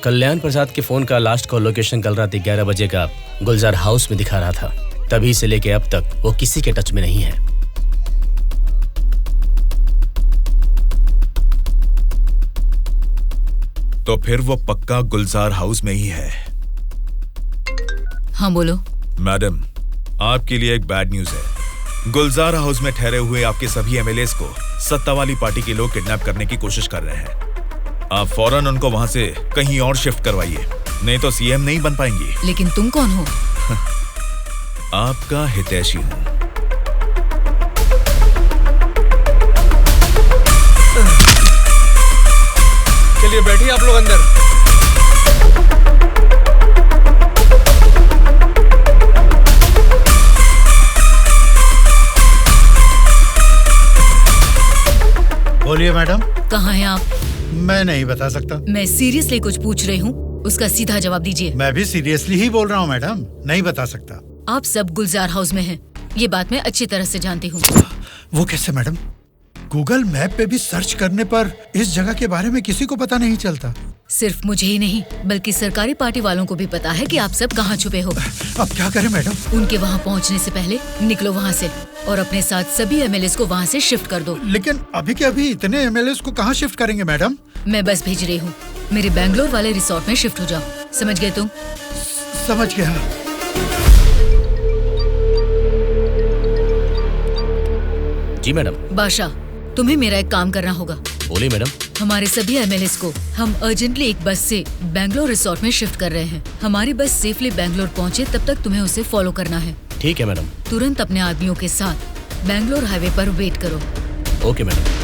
कल्याण प्रसाद के फोन का लास्ट कॉल लोकेशन कल रात 11 बजे का गुलजार हाउस में दिखा रहा था। तभी से लेके अब तक वो किसी के टच में नहीं है।
तो फिर वो पक्का गुलजार हाउस में ही है।
हाँ बोलो।
मैडम, आपके लिए एक बैड न्यूज है। गुलजार हाउस में ठहरे हुए आपके सभी एमएलएस को सत्ता वाली पार्टी के लोग किडनैप करने की कोशिश कर रहे हैं। आप फौरन उनको वहां से कहीं और शिफ्ट करवाइए, नहीं तो सीएम नहीं बन पाएंगी।
लेकिन तुम कौन हो?
आपका हितैषी हूं।
चलिए बैठिए आप लोग अंदर।
बोलिए मैडम।
कहाँ हैं आप?
मैं नहीं बता सकता।
मैं सीरियसली कुछ पूछ रही हूँ, उसका सीधा जवाब दीजिए।
मैं भी सीरियसली ही बोल रहा हूँ मैडम, नहीं बता सकता।
आप सब गुलजार हाउस में हैं, ये बात मैं अच्छी तरह से जानती हूँ।
वो कैसे मैडम? गूगल मैप पे भी सर्च करने पर इस जगह के बारे में किसी को पता नहीं चलता।
सिर्फ मुझे ही नहीं बल्कि सरकारी पार्टी वालों को भी पता है कि आप सब कहाँ छुपे हो।
अब क्या करें मैडम?
उनके वहाँ पहुँचने से पहले निकलो वहाँ से और अपने साथ सभी एमएलएस को वहाँ से शिफ्ट कर दो।
लेकिन अभी के अभी इतने एमएलएस को कहाँ शिफ्ट करेंगे मैडम?
मैं बस भेज रही हूँ। मेरे बैंगलोर वाले रिसोर्ट में शिफ्ट हो जाओ। समझ गए तुम?
समझ गया।
जी मैडम।
बादशाह, तुम्हें मेरा एक काम करना होगा।
बोलिए मैडम।
हमारे सभी एमएलएस को हम अर्जेंटली एक बस से बैंगलोर रिसोर्ट में शिफ्ट कर रहे हैं। हमारी बस सेफली बैंगलोर पहुंचे तब तक तुम्हें उसे फॉलो करना है।
ठीक है मैडम।
तुरंत अपने आदमियों के साथ बैंगलोर हाईवे पर वेट करो।
Okay madam.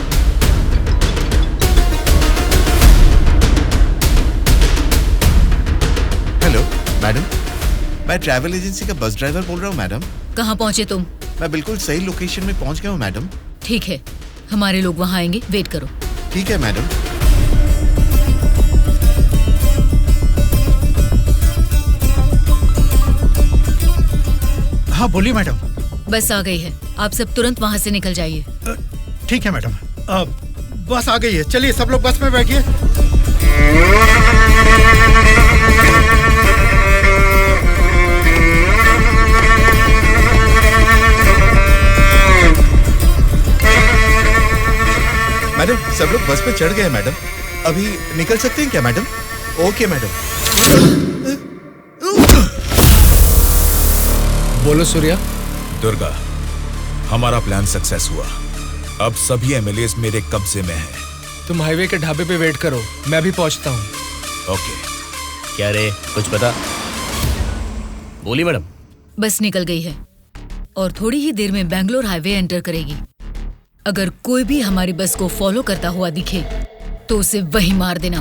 हेलो मैडम, मैं ट्रैवल एजेंसी का बस ड्राइवर बोल रहा हूँ मैडम।
कहाँ पहुँचे तुम?
मैं बिल्कुल सही लोकेशन में पहुँच गया हूँ मैडम।
ठीक है, हमारे लोग वहाँ आएंगे, वेट करो।
ठीक है मैडम।
हाँ बोलिए मैडम।
बस आ गई है, आप सब तुरंत वहाँ से निकल जाइए।
ठीक है मैडम। बस आ गई है, चलिए सब लोग बस में बैठिए।
मैडम सब लोग बस पे चढ़ गए मैडम। अभी निकल सकते हैं क्या मैडम? Okay madam.
बोलो सूर्या।
दुर्गा, हमारा प्लान सक्सेस हुआ। अब सभी एमएलएस मेरे कब्जे में हैं।
तुम हाईवे के ढाबे पे वेट करो, मैं भी पहुंचता हूँ।
ओके। क्या रे, कुछ पता? बोली मैडम।
बस निकल गई है और थोड़ी ही देर में बैंगलोर हाईवे एंटर करेगी। अगर कोई भी हमारी बस को फॉलो करता हुआ दिखे तो उसे वहीं मार देना।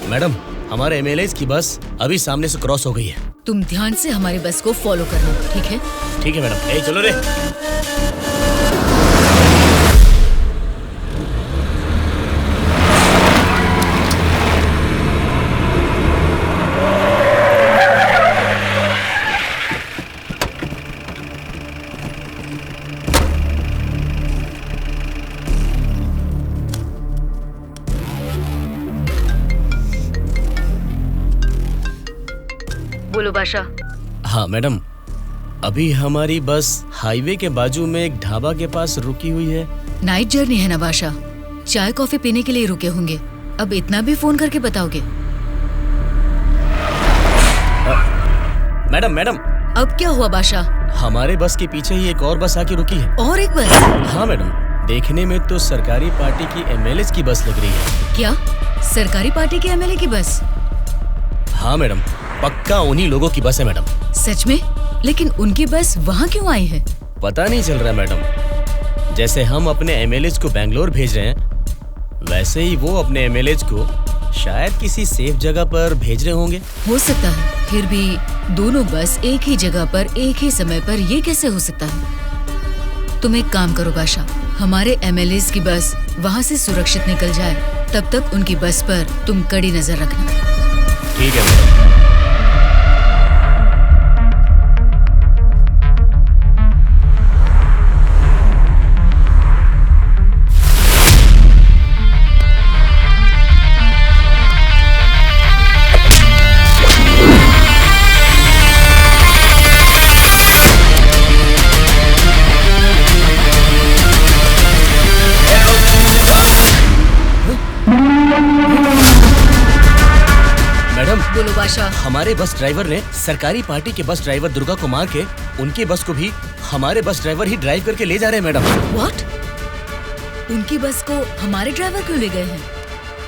मैडम, हमारे एमएलएस की बस अभी सामने से क्रॉस हो गई है।
तुम ध्यान से हमारी बस को फॉलो करना, ठीक है?
ठीक है मैडम। ए चलो रे।
बोलो बादशाह।
हाँ मैडम, अभी हमारी बस हाईवे के बाजू में एक ढाबा के पास रुकी हुई है।
नाइट जर्नी है ना बादशाह, चाय कॉफी पीने के लिए रुके होंगे। अब इतना भी फोन करके बताओगे?
Madam madam.
अब क्या हुआ बादशाह?
हमारे बस के पीछे ही एक और बस आके रुकी है।
और एक बस?
हाँ मैडम, देखने में तो सरकारी पार्टी की एमएलए की बस लग रही है।
क्या सरकारी पार्टी की एमएलए की बस?
हाँ मैडम, पक्का उन्हीं लोगों की बस है मैडम।
सच में? लेकिन उनकी बस वहाँ क्यों आई है?
पता नहीं चल रहा मैडम। जैसे हम अपने एमएलए को बैंगलोर भेज रहे हैं, वैसे ही वो अपने एमएलए को शायद किसी सेफ जगह पर भेज रहे होंगे।
हो सकता है, फिर भी दोनों बस एक ही जगह पर एक ही समय पर ये कैसे हो सकता है? तुम एक काम करो बादशाह, हमारे एमएलए की बस वहाँ से सुरक्षित निकल जाए, तब तक उनकी बस पर तुम कड़ी नजर रखना।
ठीक है मैडम।
बोलो बादशाह।
हमारे बस ड्राइवर ने सरकारी पार्टी के बस ड्राइवर दुर्गा को मार के उनकी बस को भी हमारे बस ड्राइवर ही ड्राइव करके ले जा रहे हैं मैडम।
व्हाट? उनकी बस को हमारे ड्राइवर क्यों ले गए हैं?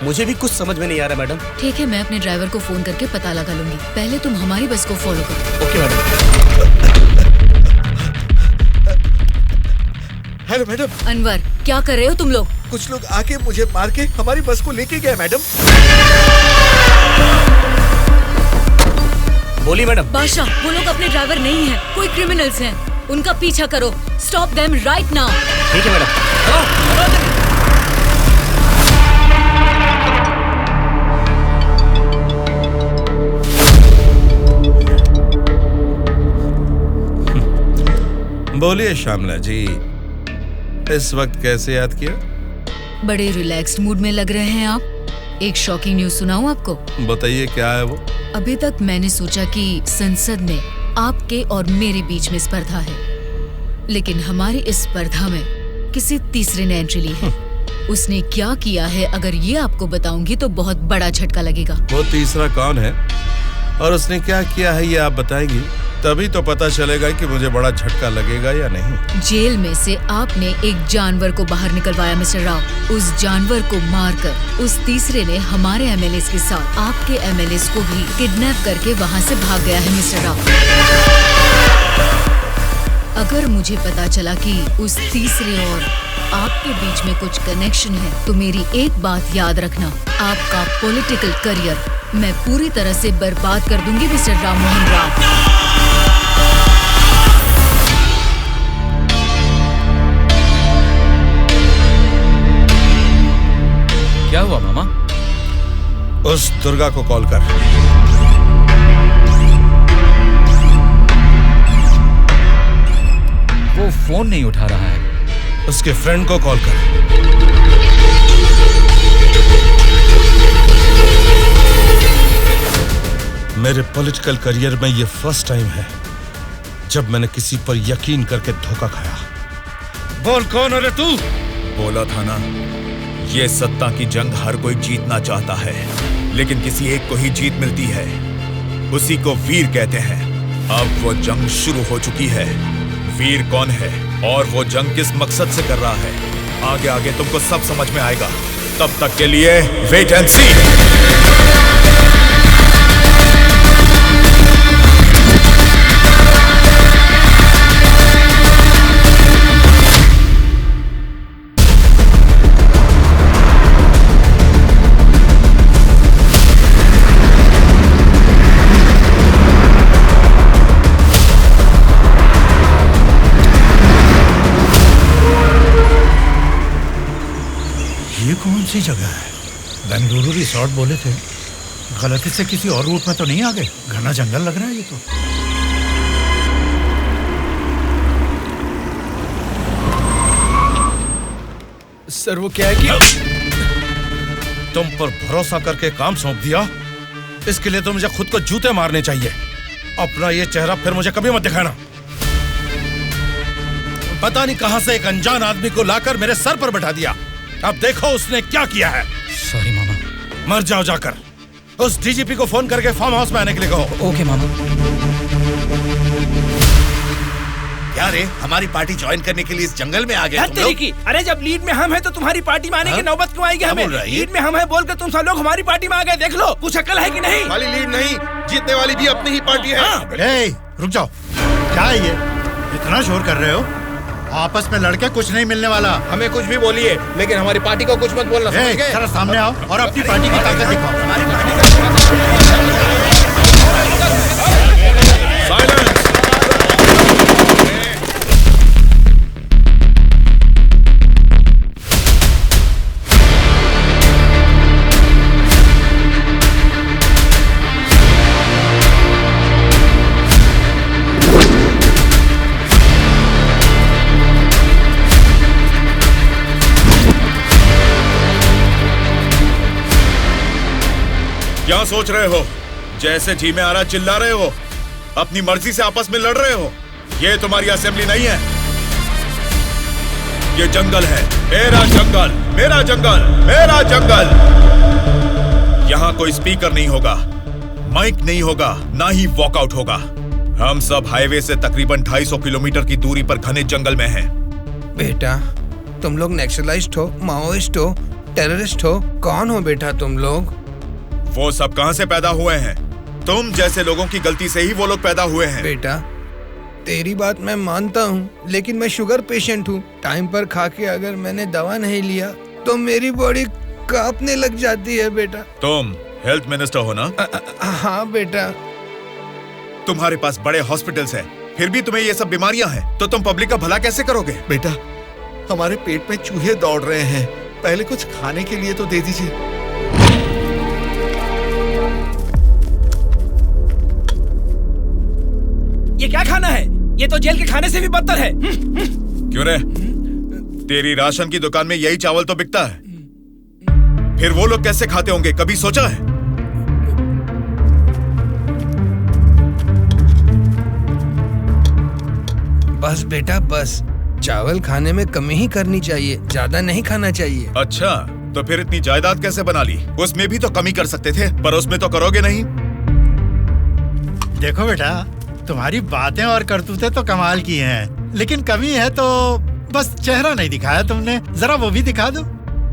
मुझे भी कुछ समझ में नहीं आ रहा मैडम।
ठीक है, मैं अपने ड्राइवर को फोन करके पता लगा लूंगी। पहले तुम हमारी बस को फॉलो करो।
Okay madam.
Hello madam.
Anwar, क्या कर रहे हो तुम लोग?
कुछ लोग आके मुझे मार के हमारी बस को लेके गए मैडम।
बोली मैडम।
बादशाह, वो लोग अपने ड्राइवर नहीं हैं, कोई क्रिमिनल्स हैं। उनका पीछा करो। Stop them right now.
ठीक है मैडम।
बोलिए श्यामला जी, इस वक्त कैसे याद किया?
बड़े रिलैक्स्ड मूड में लग रहे हैं आप। एक शॉकिंग न्यूज सुनाऊं आपको?
बताइए, क्या है वो?
अभी तक मैंने सोचा कि संसद में आपके और मेरे बीच में स्पर्धा है, लेकिन हमारी इस स्पर्धा में किसी तीसरे ने एंट्री ली है। उसने क्या किया है अगर ये आपको बताऊंगी तो बहुत बड़ा झटका लगेगा।
वो तीसरा कौन है और उसने क्या किया है ये आप बताएंगी, तभी तो पता चलेगा कि मुझे बड़ा झटका लगेगा या नहीं।
जेल में से आपने एक जानवर को बाहर निकलवाया मिस्टर राव। उस जानवर को मारकर उस तीसरे ने हमारे एमएलएस के साथ आपके एमएलएस को भी किडनैप करके वहाँ से भाग गया है मिस्टर राव। अगर मुझे पता चला कि उस तीसरे और आपके बीच में कुछ कनेक्शन है तो मेरी एक बात याद रखना, आपका पॉलिटिकल करियर मैं पूरी तरह से बर्बाद कर दूंगी मिस्टर राम मोहन राव।
क्या हुआ मामा?
उस दुर्गा को कॉल कर।
वो फोन नहीं उठा रहा है।
उसके फ्रेंड को कॉल कर। मेरे पॉलिटिकल करियर में ये फर्स्ट टाइम है जब मैंने किसी पर यकीन करके धोखा खाया। बोल कौन है रे तू?
बोला था ना, ये सत्ता की जंग हर कोई जीतना चाहता है, लेकिन किसी एक को ही जीत मिलती है, उसी को वीर कहते हैं। अब वो जंग शुरू हो चुकी है। वीर कौन है और वो जंग किस मकसद से कर रहा है, आगे आगे तुमको सब समझ में आएगा। तब तक के लिए वेट एंड सी।
ये कौन सी जगह है? बेंगलुरु रिसोर्ट बोले थे, गलती से किसी और रूट में तो नहीं आ गए? घना जंगल लग रहा है ये तो।
सर वो क्या है कि
तुम पर भरोसा करके काम सौंप दिया, इसके लिए तो मुझे खुद को जूते मारने चाहिए। अपना ये चेहरा फिर मुझे कभी मत दिखाना। पता नहीं कहां से एक अनजान आदमी को लाकर मेरे सर पर बैठा दिया। अब देखो उसने क्या किया है।
सॉरी मामा।
मर जाओ जाकर। उस डीजीपी को फोन करके फार्म हाउस में आने के लिए कहो।
ओके मामा।
क्या रे, हमारी पार्टी ज्वाइन करने के लिए इस जंगल में आ गए तुम लोग?
अरे जब लीड में हम हैं तो तुम्हारी पार्टी में आने की नौबत क्यों आएगी हमें? लीड में हम हैं बोलकर तुम सब लोग हमारी पार्टी में आ गए। देख लो, कुछ अकल है कि नहीं?
वाली लीड नहीं, जीतने वाली भी अपनी ही पार्टी है।
रुक जाओ, क्या है ये? इतना शोर कर रहे हो? आपस में लड़के कुछ नहीं मिलने वाला।
हमें कुछ भी बोलिए, लेकिन हमारी पार्टी को कुछ मत बोलना। समझ गए?
जरा सामने आओ और अपनी पार्टी की ताकत दिखाओ।
क्या सोच रहे हो? जैसे जी में आ रहा चिल्ला रहे हो, अपनी मर्जी से आपस में लड़ रहे हो। ये तुम्हारी असेंबली नहीं है, ये जंगल है। मेरा जंगल, मेरा जंगल, मेरा जंगल। यहाँ कोई स्पीकर नहीं होगा, माइक नहीं होगा, ना ही वॉकआउट होगा। हम सब हाईवे से तकरीबन 250 किलोमीटर की दूरी पर घने जंगल में हैं।
बेटा, तुम लोग नेक्सलाइस्ट हो, माओइस्ट हो, टेररिस्ट हो, कौन हो बेटा तुम लोग?
वो सब कहां से पैदा हुए हैं? तुम जैसे लोगों की गलती से ही वो लोग पैदा हुए हैं।
बेटा, तेरी बात मैं मानता हूँ, लेकिन मैं शुगर पेशेंट हूँ। टाइम पर खा के अगर मैंने दवा नहीं लिया तो मेरी बॉडी कांपने लग जाती है बेटा।
तुम हेल्थ मिनिस्टर हो ना?
हाँ बेटा।
तुम्हारे पास बड़े हॉस्पिटल्स हैं, फिर भी तुम्हें ये सब बीमारियां हैं, तो तुम पब्लिक का भला कैसे करोगे?
बेटा, हमारे पेट में चूहे दौड़ रहे हैं, पहले कुछ खाने के लिए तो दे दीजिए।
ये क्या खाना है? ये तो जेल के खाने से भी बदतर है।
क्यों रे? तेरी राशन की दुकान में यही चावल तो बिकता है, फिर वो लोग कैसे खाते होंगे, कभी सोचा है?
बस बेटा बस, चावल खाने में कमी ही करनी चाहिए, ज्यादा नहीं खाना चाहिए।
अच्छा, तो फिर इतनी जायदाद कैसे बना ली? उसमें भी तो कमी कर सकते थे, पर उसमें तो करोगे नहीं।
देखो बेटा, तुम्हारी बातें और करतूतें तो कमाल की हैं, लेकिन कमी है तो बस चेहरा नहीं दिखाया तुमने, जरा वो भी दिखा दो।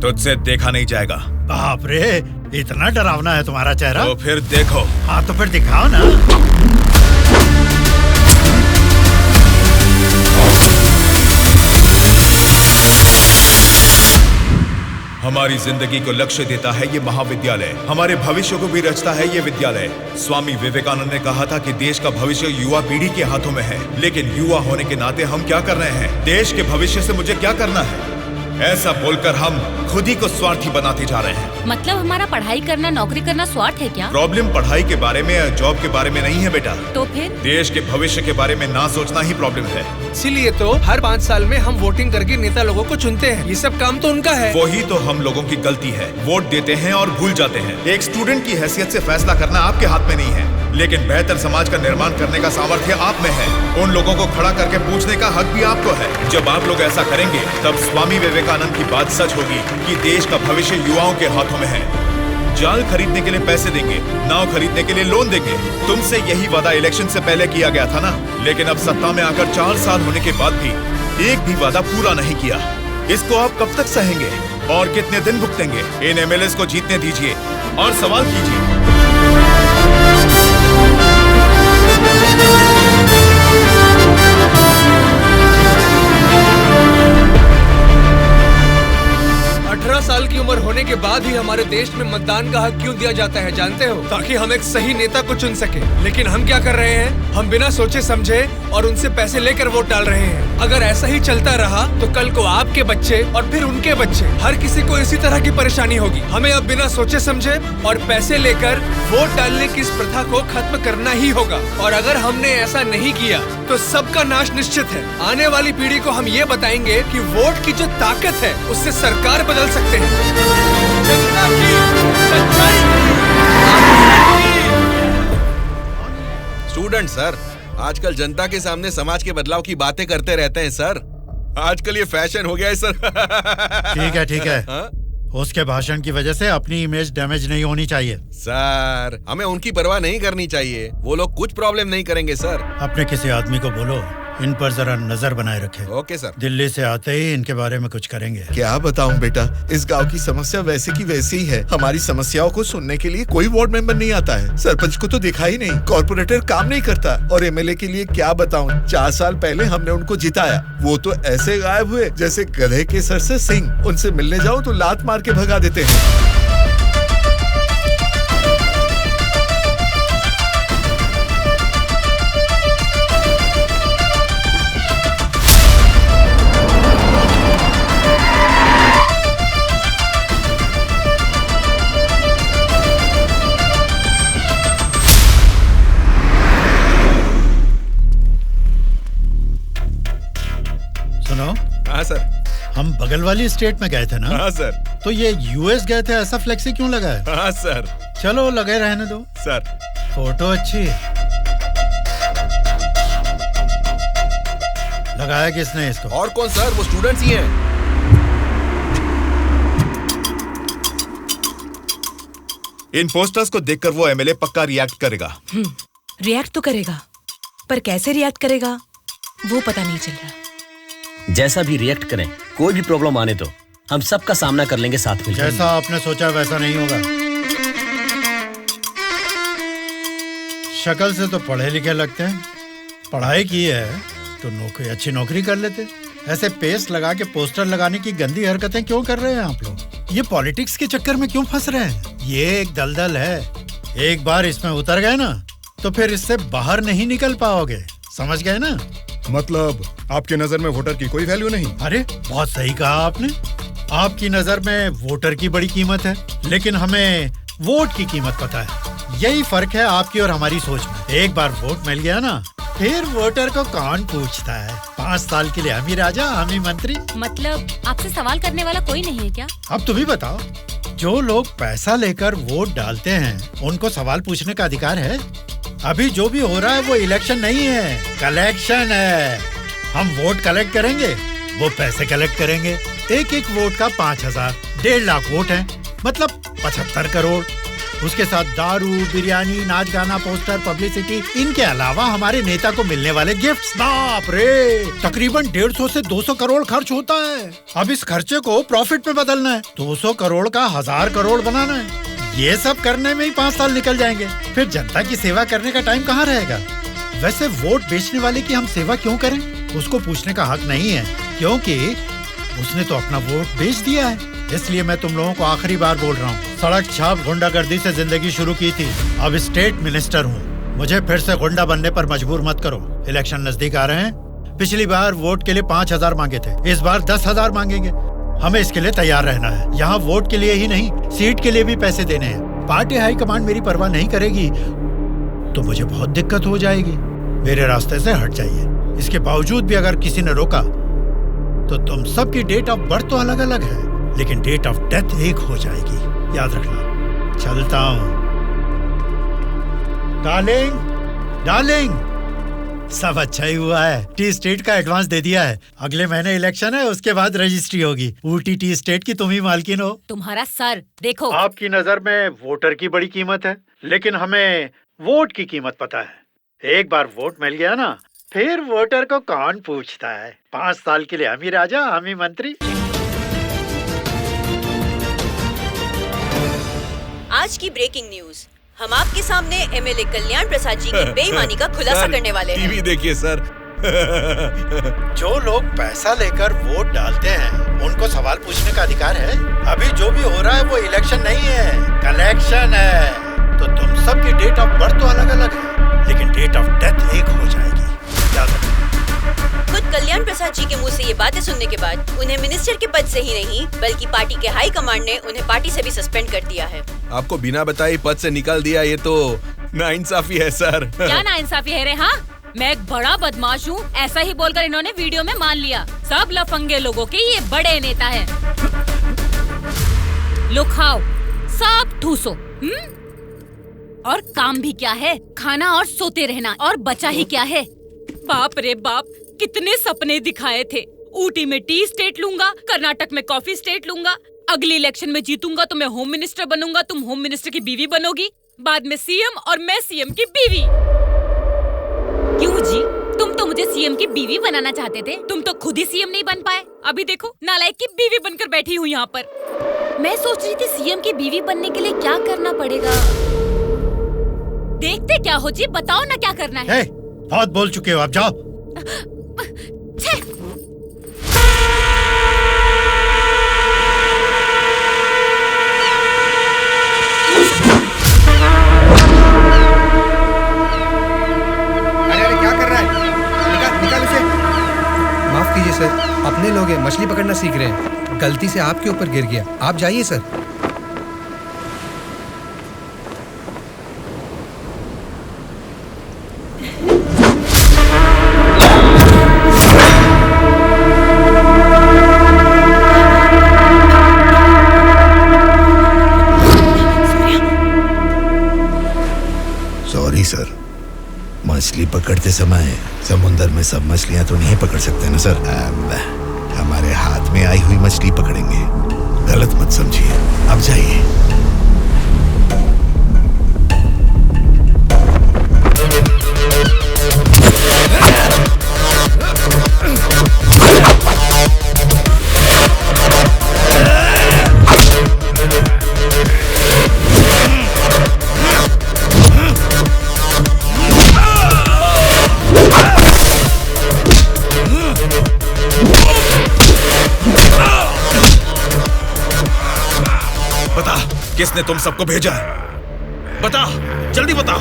तुझसे देखा नहीं जाएगा।
बाप रे, इतना डरावना है तुम्हारा चेहरा।
तो फिर देखो।
हाँ तो फिर दिखाओ ना।
हमारी जिंदगी को लक्ष्य देता है ये महाविद्यालय, हमारे भविष्य को भी रचता है ये विद्यालय। स्वामी विवेकानंद ने कहा था कि देश का भविष्य युवा पीढ़ी के हाथों में है, लेकिन युवा होने के नाते हम क्या कर रहे हैं? देश के भविष्य से मुझे क्या करना है, ऐसा बोलकर हम खुद ही को स्वार्थी बनाते जा रहे हैं।
मतलब हमारा पढ़ाई करना, नौकरी करना स्वार्थ है क्या?
प्रॉब्लम पढ़ाई के बारे में या जॉब के बारे में नहीं है बेटा,
तो फिर
देश के भविष्य के बारे में ना सोचना ही प्रॉब्लम है।
इसीलिए तो हर 5 साल में हम वोटिंग करके नेता लोगों को चुनते हैं, ये सब काम तो उनका है।
वही तो हम लोगों की गलती है, वोट देते हैं और भूल जाते हैं। एक स्टूडेंट की हैसियत से फैसला करना आपके हाथ में नहीं है, लेकिन बेहतर समाज का निर्माण करने का सामर्थ्य आप में है। उन लोगों को खड़ा करके पूछने का हक भी आपको है। जब आप लोग ऐसा करेंगे तब स्वामी विवेकानंद की बात सच होगी कि देश का भविष्य युवाओं के हाथों में है। जाल खरीदने के लिए पैसे देंगे, नाव खरीदने के लिए लोन देंगे। तुमसे यही वादा इलेक्शन से पहले किया गया था ना, लेकिन अब सत्ता में आकर 4 साल होने के बाद भी एक भी वादा पूरा नहीं किया। इसको आप कब तक सहेंगे और कितने दिन भुगतेंगे? इन एमएलएस को जीतने दीजिए और सवाल कीजिए।
18 साल की उम्र होने के बाद ही हमारे देश में मतदान का हक क्यों दिया जाता है जानते हो? ताकि हम एक सही नेता को चुन सके। लेकिन हम क्या कर रहे हैं? हम बिना सोचे समझे और उनसे पैसे लेकर वोट डाल रहे हैं। अगर ऐसा ही चलता रहा तो कल को आपके बच्चे और फिर उनके बच्चे, हर किसी को इसी तरह की परेशानी होगी। हमें अब बिना सोचे समझे और पैसे लेकर वोट डालने की इस प्रथा को खत्म करना ही होगा। और अगर हमने ऐसा नहीं किया तो सबका नाश निश्चित है। आने वाली पीढ़ी को हम ये बताएंगे कि वोट की जो ताकत है उससे सरकार बदल सकते हैं। जनता की सच्चाई।
स्टूडेंट सर, आजकल जनता के सामने समाज के बदलाव की बातें करते रहते हैं सर। आजकल ये फैशन हो गया है सर।
ठीक है।
हाँ?
उसके भाषण की वजह से अपनी इमेज डैमेज नहीं होनी चाहिए।
सर, हमें उनकी परवाह नहीं करनी चाहिए, वो लोग कुछ प्रॉब्लम नहीं करेंगे सर।
अपने किसी आदमी को बोलो इन पर जरा नजर बनाए रखे।
Okay sir.
दिल्ली से आते ही इनके बारे में कुछ करेंगे।
क्या बताऊं बेटा, इस गांव की समस्या वैसे की वैसी ही है। हमारी समस्याओं को सुनने के लिए कोई वार्ड मेंबर नहीं आता है। सरपंच को तो देखा ही नहीं, कॉर्पोरेटर काम नहीं करता, और एमएलए के लिए क्या बताऊं, 4 साल पहले हमने उनको जिताया, वो तो ऐसे गायब हुए जैसे गधे के सर से सिंह। उनसे मिलने जाओ तो लात मार के भगा देते हैं।
हाँ सर।
हम बगल वाली स्टेट में गए थे ना?
हाँ सर।
तो ये यूएस गए थे, ऐसा फ्लेक्सी क्यों लगा है?
हाँ सर।
चलो लगे रहने दो
सर।
फोटो अच्छी है। लगाया किसने इसको?
और कौन सर, वो स्टूडेंट्स ही हैं।
इन पोस्टर्स को देखकर वो एमएलए पक्का रिएक्ट करेगा।
रिएक्ट तो करेगा, पर कैसे रिएक्ट करेगा वो पता नहीं चल रहा।
जैसा भी रिएक्ट करें, कोई भी प्रॉब्लम आने तो हम सबका सामना कर लेंगे साथ में।
जैसा आपने सोचा वैसा नहीं होगा। शक्ल से तो पढ़े लिखे लगते हैं, पढ़ाई की है तो नौकरी, अच्छी नौकरी कर लेते। ऐसे पेस्ट लगा के पोस्टर लगाने की गंदी हरकतें क्यों कर रहे हैं आप लोग? ये पॉलिटिक्स के चक्कर में क्यों फंस रहे हैं? ये एक दलदल है, एक बार इसमें उतर गए ना तो फिर इससे बाहर नहीं निकल पाओगे। समझ गए ना?
मतलब आपके नजर में वोटर की कोई वैल्यू नहीं?
अरे बहुत सही कहा आपने। आपकी नजर में वोटर की बड़ी कीमत है, लेकिन हमें वोट की कीमत पता है। यही फर्क है आपकी और हमारी सोच में। एक बार वोट मिल गया ना, फिर वोटर को कौन पूछता है? 5 साल के लिए हम ही राजा, हम ही मंत्री।
मतलब आपसे सवाल करने वाला कोई नहीं है क्या?
अब तुम ही बताओ, जो लोग पैसा लेकर वोट डालते हैं उनको सवाल पूछने का अधिकार है? अभी जो भी हो रहा है वो इलेक्शन नहीं है, कलेक्शन है। हम वोट कलेक्ट करेंगे, वो पैसे कलेक्ट करेंगे। एक एक वोट का 5,000, 1.5 लाख वोट हैं, मतलब 75 करोड़। उसके साथ दारू, बिरयानी, नाच गाना, पोस्टर, पब्लिसिटी, इनके अलावा हमारे नेता को मिलने वाले गिफ्ट्स। बाप रे, तकरीबन 150 से 200 करोड़ खर्च होता है। अब इस खर्चे को प्रॉफिट में बदलना है, 200 करोड़ का 1000 करोड़ बनाना है। ये सब करने में ही 5 साल निकल जाएंगे। फिर जनता की सेवा करने का टाइम कहाँ रहेगा? वैसे वोट बेचने वाले की हम सेवा क्यों करें? उसको पूछने का हक नहीं है, क्योंकि उसने तो अपना वोट बेच दिया है। इसलिए मैं तुम लोगों को आखिरी बार बोल रहा हूँ, सड़क छाप गुंडागर्दी से जिंदगी शुरू की थी, अब स्टेट मिनिस्टर हूँ। मुझे फिर से गुंडा बनने पर मजबूर मत करो। इलेक्शन नजदीक आ रहे हैं। पिछली बार वोट के लिए 5,000 मांगे थे, इस बार 10,000 मांगेंगे। हमें इसके लिए तैयार रहना है। यहाँ वोट के लिए ही नहीं, सीट के लिए भी पैसे देने हैं। पार्टी हाईकमांड मेरी परवाह नहीं करेगी तो मुझे बहुत दिक्कत हो जाएगी। मेरे रास्ते से हट जाइए। इसके बावजूद भी अगर किसी ने रोका तो तुम सबकी डेट ऑफ बर्थ तो अलग अलग है, लेकिन डेट ऑफ डेथ एक हो जाएगी, याद रखना। चलता हूँ। डार्लिंग, सब अच्छा ही हुआ है। टी स्टेट का एडवांस दे दिया है। अगले महीने इलेक्शन है, उसके बाद रजिस्ट्री होगी। ऊटी टी स्टेट की तुम ही मालकिन हो।
तुम्हारा सर देखो।
आपकी नजर में वोटर की बड़ी कीमत है, लेकिन हमें वोट की कीमत पता है। एक बार वोट मिल गया ना, फिर वोटर को कौन पूछता है। 5 साल के लिए हम ही राजा, हम ही मंत्री।
आज की ब्रेकिंग न्यूज, हम आपके सामने एमएलए कल्याण प्रसाद जी की बेईमानी का खुलासा करने वाले हैं।
टीवी देखिए सर।
जो लोग पैसा लेकर वोट डालते हैं, उनको सवाल पूछने का अधिकार है। अभी जो भी हो रहा है वो इलेक्शन नहीं है, कलेक्शन है। तो तुम सबकी डेट ऑफ बर्थ तो अलग अलग है, लेकिन डेट ऑफ डेथ एक हो जाएगी, याद रखना।
खुद कल्याण प्रसाद जी के मुंह से ये बातें सुनने के बाद उन्हें मिनिस्टर के पद से ही नहीं, बल्कि पार्टी के हाई कमांड ने उन्हें पार्टी से भी सस्पेंड कर दिया है।
आपको बिना बताए पद से निकाल दिया, ये तो नाइंसाफी है सर।
क्या नाइंसाफी है रे? हाँ, मैं एक बड़ा बदमाश हूँ, ऐसा ही बोलकर इन्होंने वीडियो में मान लिया। सब लफंगे लोगों के ये बड़े नेता हैं। लो खाओ, सब ठूसो। और काम भी क्या है? खाना और सोते रहना। और बचा ही क्या है? बाप रे बाप, कितने सपने दिखाए थे। ऊटी में टी स्टेट लूंगा, कर्नाटक में कॉफी स्टेट लूंगा, अगली इलेक्शन में जीतूंगा तो मैं होम मिनिस्टर बनूंगा, तुम होम मिनिस्टर की बीवी बनोगी, बाद में सीएम और मैं सीएम की बीवी। क्यों जी, तुम तो मुझे सीएम की बीवी बनाना चाहते थे, तुम तो खुद ही सीएम नहीं बन पाए। अभी देखो, नालायक की बीवी बनकर बैठी हूँ यहाँ पर। मैं सोच रही थी सीएम की बीवी बनने के लिए क्या करना पड़ेगा। देखते क्या हो जी, बताओ ना क्या करना है।
बहुत बोल चुके हो, अब जाओ।
अरे क्या कर रहा है? निकाल उसे। माफ कीजिए सर, अपने लोग हैं, मछली पकड़ना सीख रहे हैं, गलती से आपके ऊपर गिर गया। आप जाइए सर।
सर, मछली पकड़ते समय समुंदर में सब मछलियां तो नहीं पकड़ सकते ना सर। हमारे हाथ में आई हुई मछली पकड़ेंगे, गलत मत समझिए। अब जाइए।
किसने तुम सबको भेजा है? बता, जल्दी बता।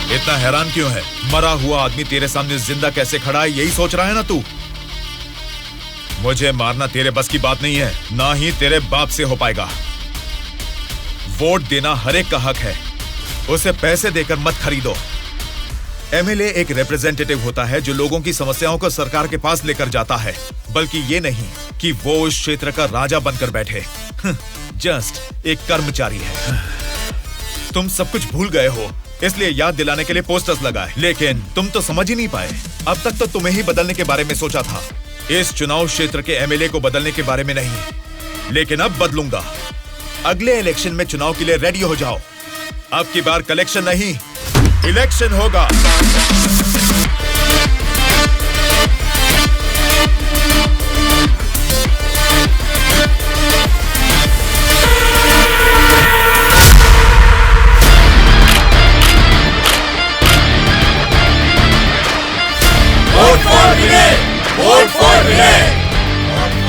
इतना हैरान क्यों है? मरा हुआ आदमी तेरे सामने जिंदा कैसे खड़ा है, यही सोच रहा है ना तू? मुझे मारना तेरे बस की बात नहीं है, ना ही तेरे बाप से हो पाएगा। वोट देना हर एक का हक है, उसे पैसे देकर मत खरीदो। एमएलए एक रिप्रेजेंटेटिव होता है जो लोगों की समस्याओं को सरकार के पास लेकर जाता है, बल्कि ये नहीं कि वो उस क्षेत्र का राजा बनकर बैठे। जस्ट एक कर्मचारी है। तुम सब कुछ भूल गए हो, इसलिए याद दिलाने के लिए पोस्टर्स लगाए, लेकिन तुम तो समझ ही नहीं पाए। अब तक तो तुम्हें ही बदलने के बारे में सोचा था, इस चुनाव क्षेत्र के एमएलए को बदलने के बारे में नहीं। लेकिन अब बदलूंगा। अगले इलेक्शन में चुनाव के लिए रेडी हो जाओ। अब की बार कलेक्शन नहीं, इलेक्शन होगा।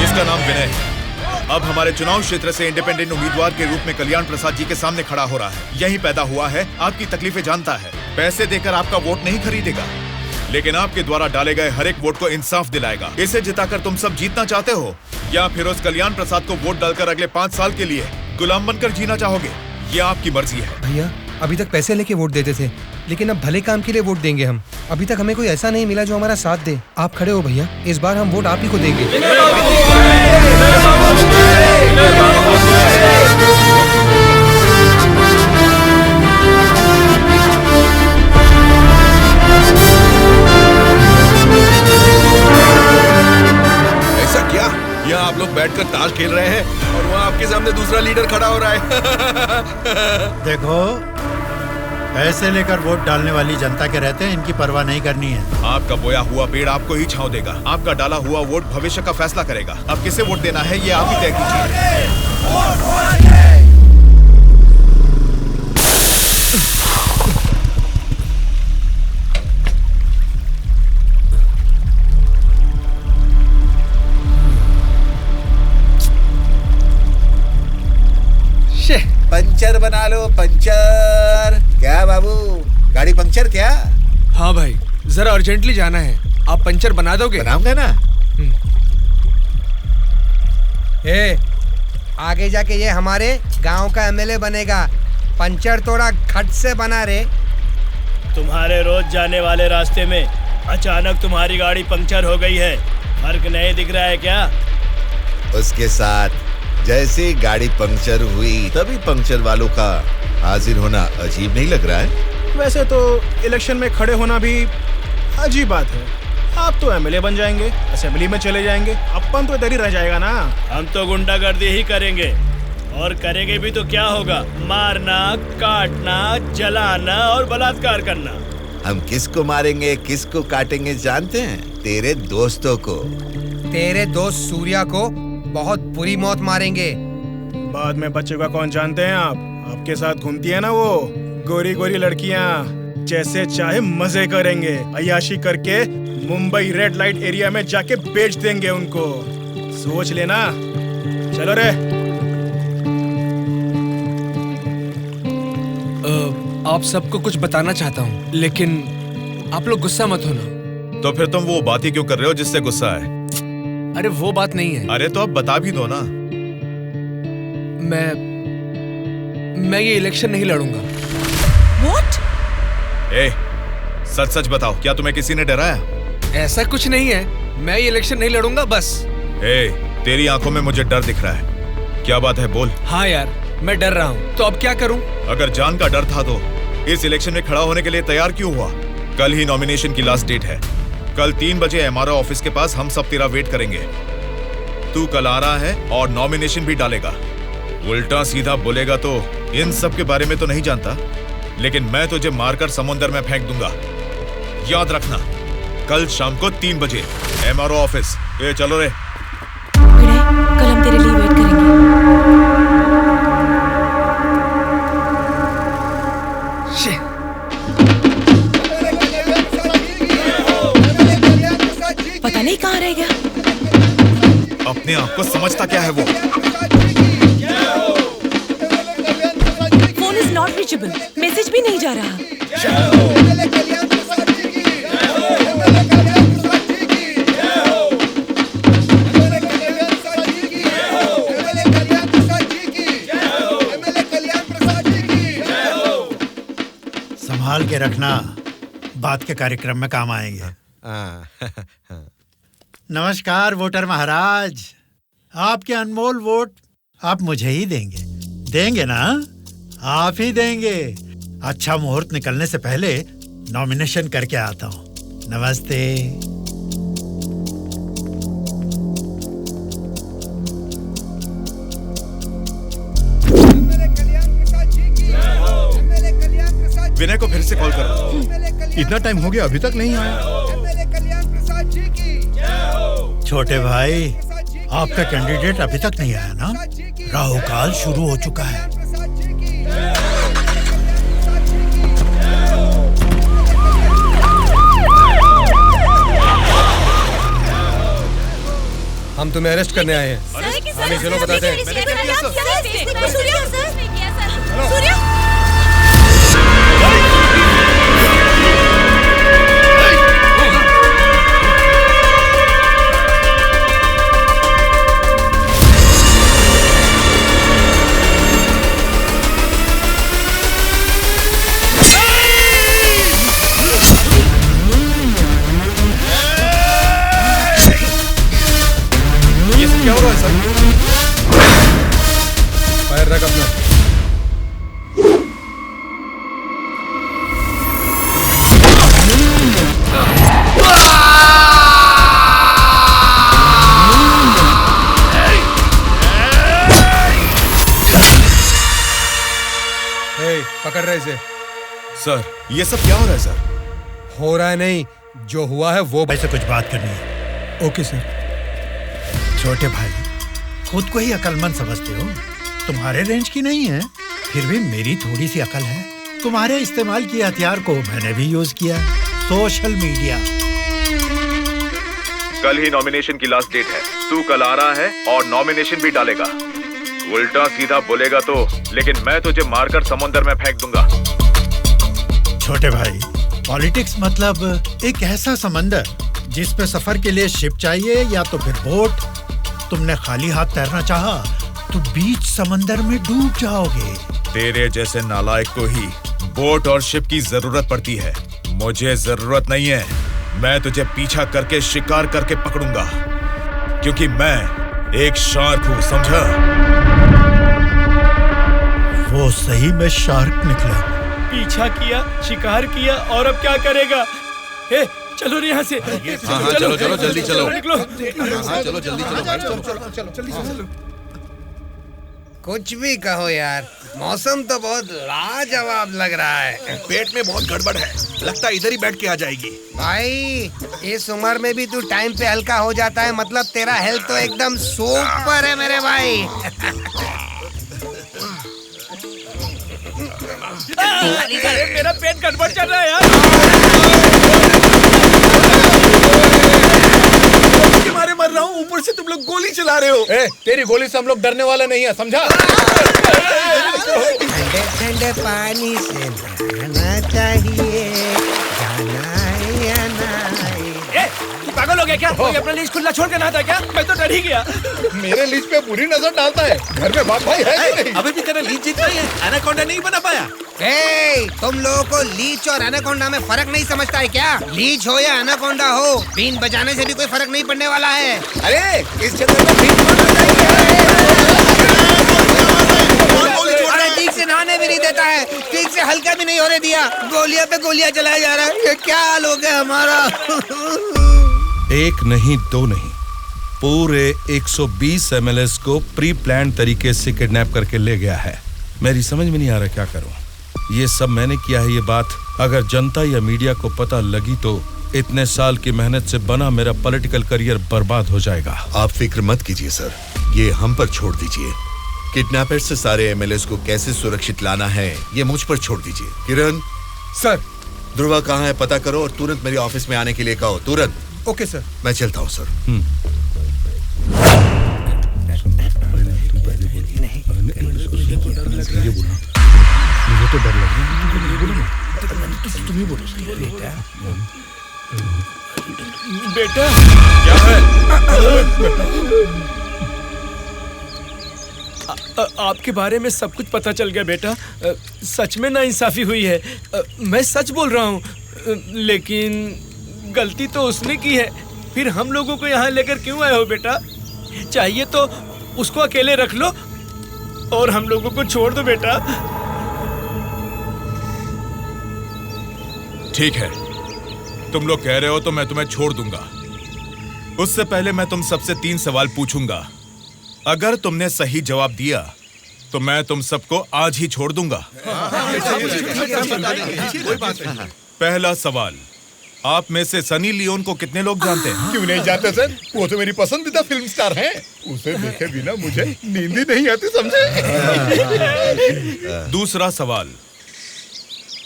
इसका नाम विनय है। अब हमारे चुनाव क्षेत्र से इंडिपेंडेंट उम्मीदवार के रूप में कल्याण प्रसाद जी के सामने खड़ा हो रहा है। यही पैदा हुआ है, आपकी तकलीफें जानता है। पैसे देकर आपका वोट नहीं खरीदेगा, लेकिन आपके द्वारा डाले गए हर एक वोट को इंसाफ दिलाएगा। इसे जिताकर तुम सब जीतना चाहते हो, या फिर उस कल्याण प्रसाद को वोट डालकर अगले 5 साल के लिए गुलाम बनकर जीना चाहोगे? ये आपकी मर्जी है।
भैया अभी तक पैसे लेके वोट देते थे, लेकिन अब भले काम के लिए वोट देंगे हम। अभी तक हमें कोई ऐसा नहीं मिला जो हमारा साथ दे। आप खड़े हो भैया, इस बार हम वोट आप ही को देंगे।
ऐसा क्या? यहाँ आप लोग बैठकर ताश खेल रहे हैं और वहाँ आपके सामने दूसरा लीडर खड़ा हो रहा है।
देखो, पैसे लेकर वोट डालने वाली जनता के रहते हैं, इनकी परवाह नहीं करनी है।
आपका बोया हुआ पेड़ आपको ही छांव देगा। आपका डाला हुआ वोट भविष्य का फैसला करेगा। अब किसे वोट देना है ये आप ही तय कीजिए।
पंचर बना लो, पंचर। क्या बाबू, गाड़ी पंचर क्या?
हाँ भाई, जरा अर्जेंटली जाना है। आप पंचर बना दोगे?
बनाऊंगा ना।
आगे जाके ये हमारे गांव का एमएलए बनेगा। पंचर थोड़ा खट से बना रे।
तुम्हारे रोज जाने वाले रास्ते में अचानक तुम्हारी गाड़ी पंक्चर हो गई है, फर्क नहीं दिख रहा है क्या?
उसके साथ जैसे गाड़ी पंक्चर हुई तभी पंक्चर वालों का हाजिर होना अजीब नहीं लग रहा है?
वैसे तो इलेक्शन में खड़े होना भी अजीब बात है। आप तो एमएलए बन जाएंगे, असेंबली में चले जाएंगे, अपन तो इधर ही रह जाएगा ना।
हम तो गुंडागर्दी ही करेंगे, और करेंगे भी तो क्या होगा? मारना, काटना, जलाना और बलात्कार करना।
हम किसको मारेंगे, किसको काटेंगे जानते हैं? तेरे दोस्तों को।
तेरे दोस्त सूर्या को बहुत बुरी मौत मारेंगे।
बाद में बच्चों का कौन जानते हैं आप? आपके साथ घूमती है ना वो गोरी गोरी लड़कियां, जैसे चाहे मजे करेंगे। अय्याशी करके मुंबई रेड लाइट एरिया में जाके बेच देंगे उनको। सोच लेना। चलो रे।
आप सबको कुछ बताना चाहता हूँ, लेकिन आप लोग गुस्सा मत होना।
तो फिर तुम वो बात ही क्यों कर रहे हो जिससे गुस्सा है?
अरे वो बात नहीं है।
अरे तो अब बता भी दो ना।
मैं ये इलेक्शन नहीं लड़ूंगा।
What?
सच सच बताओ, क्या तुम्हें किसी ने डराया?
ऐसा कुछ नहीं है, मैं ये इलेक्शन नहीं लड़ूंगा बस।
तेरी आंखों में मुझे डर दिख रहा है। क्या बात है, बोल।
हाँ यार, मैं डर रहा हूँ, तो अब क्या करूँ?
अगर जान का डर था तो इस इलेक्शन में खड़ा होने के लिए तैयार क्यों हुआ? कल ही नॉमिनेशन की लास्ट डेट है। कल 3 बजे एमआरओ ऑफिस के पास हम सब तेरा वेट करेंगे। तू कल आ रहा है और नॉमिनेशन भी डालेगा। उल्टा सीधा बोलेगा तो इन सब के बारे में तो नहीं जानता, लेकिन मैं तुझे मारकर समुंदर में फेंक दूंगा। याद रखना, कल शाम को 3 बजे एमआरओ ऑफिस। चलो रे।
कल हम तेरे लिए वेट करेंगे। पता नहीं कहाँ रह गया।
अपने आप को समझता क्या है वो?
Phone is not reachable, message भी नहीं जा रहा।
संभाल के रखना, बात के कार्यक्रम में काम आएंगे। नमस्कार वोटर महाराज, आपके अनमोल वोट आप मुझे ही देंगे ना? आप ही देंगे। अच्छा मुहूर्त निकलने से पहले नॉमिनेशन करके आता हूँ। नमस्ते।
विनय को फिर से कॉल करो।
इतना टाइम हो गया अभी तक नहीं आया।
छोटे भाई, आपका कैंडिडेट अभी तक नहीं आया ना? राहु काल शुरू हो चुका है।
हम तुम्हें अरेस्ट करने आए हैं। हमें चलो बताते हैं। क्या हो रहा है सर? फायर रख अपना। पकड़ रहे इसे।
सर, ये सब क्या हो रहा है सर?
हो रहा है नहीं, जो हुआ है वो।
ऐसे कुछ बात करनी है।
Okay sir.
छोटे भाई, खुद को ही अकलमंद समझते हो, तुम्हारे रेंज की नहीं है, फिर भी मेरी थोड़ी सी अकल है। तुम्हारे इस्तेमाल किए हथियार को मैंने भी यूज किया, सोशल मीडिया।
कल ही नॉमिनेशन की लास्ट डेट है। तू कल आ रहा है और नॉमिनेशन भी डालेगा। उल्टा सीधा बोलेगा तो, लेकिन मैं तुझे मारकर समुद्र में फेंक दूंगा।
छोटे भाई, पॉलिटिक्स मतलब एक ऐसा समंदर जिस पे सफर के लिए शिप चाहिए या तो फिर बोट। तुमने खाली हाथ तैरना चाहा तो बीच समंदर में डूब जाओगे।
तेरे जैसे नालायक को ही बोट और शिप की जरूरत पड़ती है। मुझे जरूरत नहीं है। मैं तुझे पीछा करके शिकार करके पकड़ूंगा, क्योंकि मैं एक शार्क हूँ, समझा?
वो सही में शार्क निकला।
पीछा किया, शिकार किया, और अब क्या करेगा? हे, चलो यहाँ से।
हाँ, चलो चलो जल्दी चलो।
निकलो।
हाँ, चलो जल्दी चलो।
कुछ भी कहो यार, मौसम तो बहुत लाजवाब लग रहा है।
पेट में बहुत गड़बड़ है, लगता है इधर ही बैठ के आ जाएगी।
भाई, इस उम्र में भी तू टाइम पे हल्का हो जाता है, मतलब तेरा हेल्थ तो एकदम सुपर है मेरे भाई।
अरे मेरा पेट गड़बड़ चल रहा है यार।
मारे मर रहा हूँ, ऊपर से तुम लोग गोली चला रहे हो।
तेरी गोली से हम लोग डरने वाले नहीं है, समझा?
ठंडे ठंडे पानी से नहाना चाहिए, जाना है या नहीं।
तू पागल हो गया क्या? कोई अपना लीज खुला छोड़ के नहाता क्या? मैं तो डर ही गया।
मेरे लीज पे बुरी नजर डालता है। घर में बाप भाई है कि नहीं?
अभी भी तेरा लीज जितना ही है, एनाकोंडा नहीं बना पाया।
तुम लोगों को लीच और एनाकोंडा में फर्क नहीं समझता है क्या? लीच हो या एनाकोंडा हो, बीन बजाने से भी कोई फर्क नहीं पड़ने वाला है।
अरे इस जंगल में बीन बजाना चाहिए।
अरे ठीक से नहाने भी नहीं देता है, ठीक से हल्का भी नहीं होने दिया, गोलियां पे गोलियां चलाया जा रहा है। ये क्या हाल हो गया हमारा?
एक नहीं, दो नहीं, पूरे 120 एमएलएस को प्री प्लान तरीके से किडनैप करके ले गया है। मेरी समझ में नहीं आ रहा क्या करूं। ये सब मैंने किया है। ये बात अगर जनता या मीडिया को पता लगी तो इतने साल की मेहनत से बना मेरा पॉलिटिकल करियर बर्बाद हो जाएगा।
आप फिक्र मत कीजिए सर, ये हम पर छोड़ दीजिए। किडनैपर्स से सारे एमएलएस को कैसे सुरक्षित लाना है ये मुझ पर छोड़ दीजिए। किरण
सर,
ध्रुवा कहाँ है पता करो और तुरंत मेरे ऑफिस में आने के लिए कहो, तुरंत।
Okay sir.
मैं चलता हूँ सर।
मुझे तो डर लग रहा है। तुम ही बोलो
बेटा।
क्या है?
आपके बारे में सब कुछ पता चल गया बेटा। सच में नाइंसाफी हुई है। मैं सच बोल रहा हूँ, लेकिन गलती तो उसने की है। फिर हम लोगों को यहाँ लेकर क्यों आए हो बेटा? चाहिए तो उसको अकेले रख लो और हम लोगों को छोड़ दो बेटा।
ठीक है, तुम लोग कह रहे हो तो मैं तुम्हें छोड़ दूंगा। उससे पहले मैं तुम सबसे 3 सवाल पूछूंगा। अगर तुमने सही जवाब दिया तो मैं तुम सबको आज ही छोड़ दूंगा। पहला सवाल, आप में से सनी लियोन को कितने लोग जानते हैं?
क्यों नहीं जानते सर, वो तो मेरी पसंदीदा फिल्म स्टार हैं। उसे देखे बिना मुझे नींद ही नहीं आती, समझे?
दूसरा सवाल,